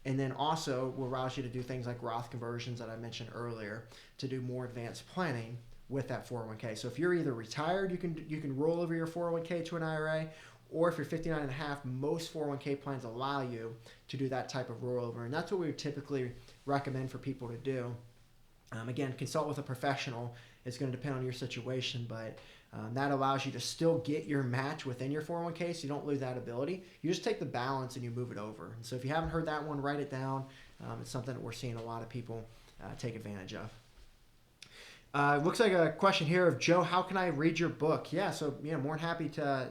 A: And then also will allow you to do things like Roth conversions that I mentioned earlier to do more advanced planning with that 401k. So if you're either retired, you can roll over your 401k to an IRA, or if you're 59 and a half, most 401k plans allow you to do that type of rollover. And that's what we would typically recommend for people to do. Again, consult with a professional. It's going to depend on your situation, but that allows you to still get your match within your 401k, so you don't lose that ability. You just take the balance and you move it over. And so if you haven't heard that one, write it down. It's something that we're seeing a lot of people take advantage of. Looks like a question here of Joe. How can I read your book? Yeah, so more than happy to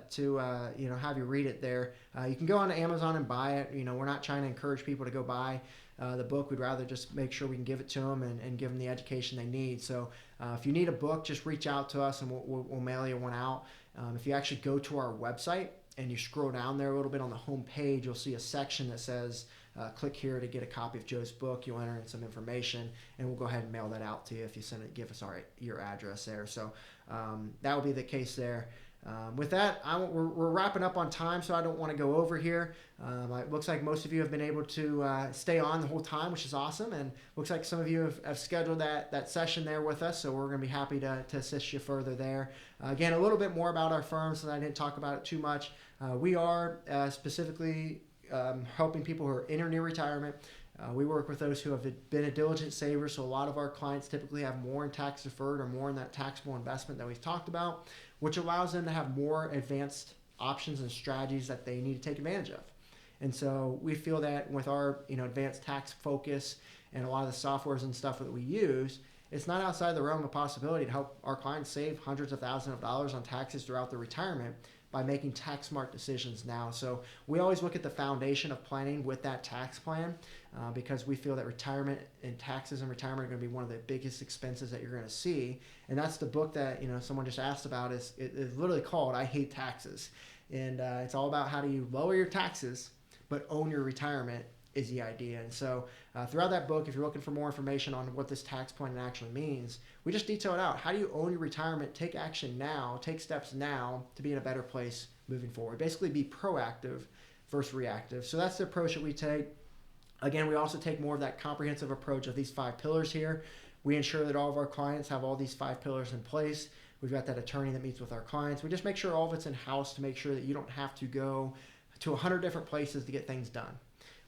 A: have you read it there. You can go on to Amazon and buy it. We're not trying to encourage people to go buy the book. We'd rather just make sure we can give it to them and give them the education they need. So if you need a book, just reach out to us and we'll mail you one out. If you actually go to our website and you scroll down there a little bit on the home page, you'll see a section that says click here to get a copy of Joe's book. You'll enter in some information and we'll go ahead and mail that out to you if you send it. Give us your address there. So that will be the case there. With that, we're wrapping up on time, so I don't want to go over here. It looks like most of you have been able to stay on the whole time, which is awesome, and looks like some of you have scheduled that session there with us, so we're going to be happy to assist you further there. Again, a little bit more about our firm, so I didn't talk about it too much. We are specifically helping people who are in or near retirement. We work with those who have been a diligent saver, so a lot of our clients typically have more in tax deferred or more in that taxable investment that we've talked about, which allows them to have more advanced options and strategies that they need to take advantage of. And so we feel that with our advanced tax focus and a lot of the softwares and stuff that we use, it's not outside the realm of possibility to help our clients save hundreds of thousands of dollars on taxes throughout their retirement by making tax smart decisions now. So we always look at the foundation of planning with that tax plan because we feel that retirement and taxes and retirement are going to be one of the biggest expenses that you're going to see. And that's the book that someone just asked about. It's literally called I Hate Taxes. And it's all about how do you lower your taxes but own your retirement is the idea. And so throughout that book, if you're looking for more information on what this tax plan actually means, we just detail it out. How do you own your retirement? Take action now, take steps now to be in a better place moving forward. Basically be proactive versus reactive. So that's the approach that we take. Again, we also take more of that comprehensive approach of these 5 pillars here, We ensure that all of our clients have all these 5 pillars in place. We've got that attorney that meets with our clients. We just make sure all of it's in-house to make sure that you don't have to go to 100 different places to get things done.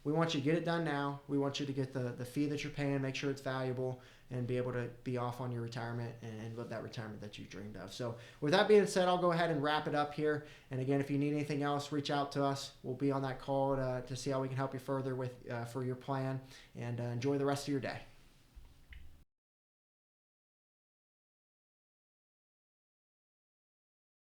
A: We want you to get it done now. We want you to get the fee that you're paying, make sure it's valuable, and be able to be off on your retirement and live that retirement that you dreamed of. So with that being said, I'll go ahead and wrap it up here. And again, if you need anything else, reach out to us. We'll be on that call to see how we can help you further with for your plan. And enjoy the rest of your day.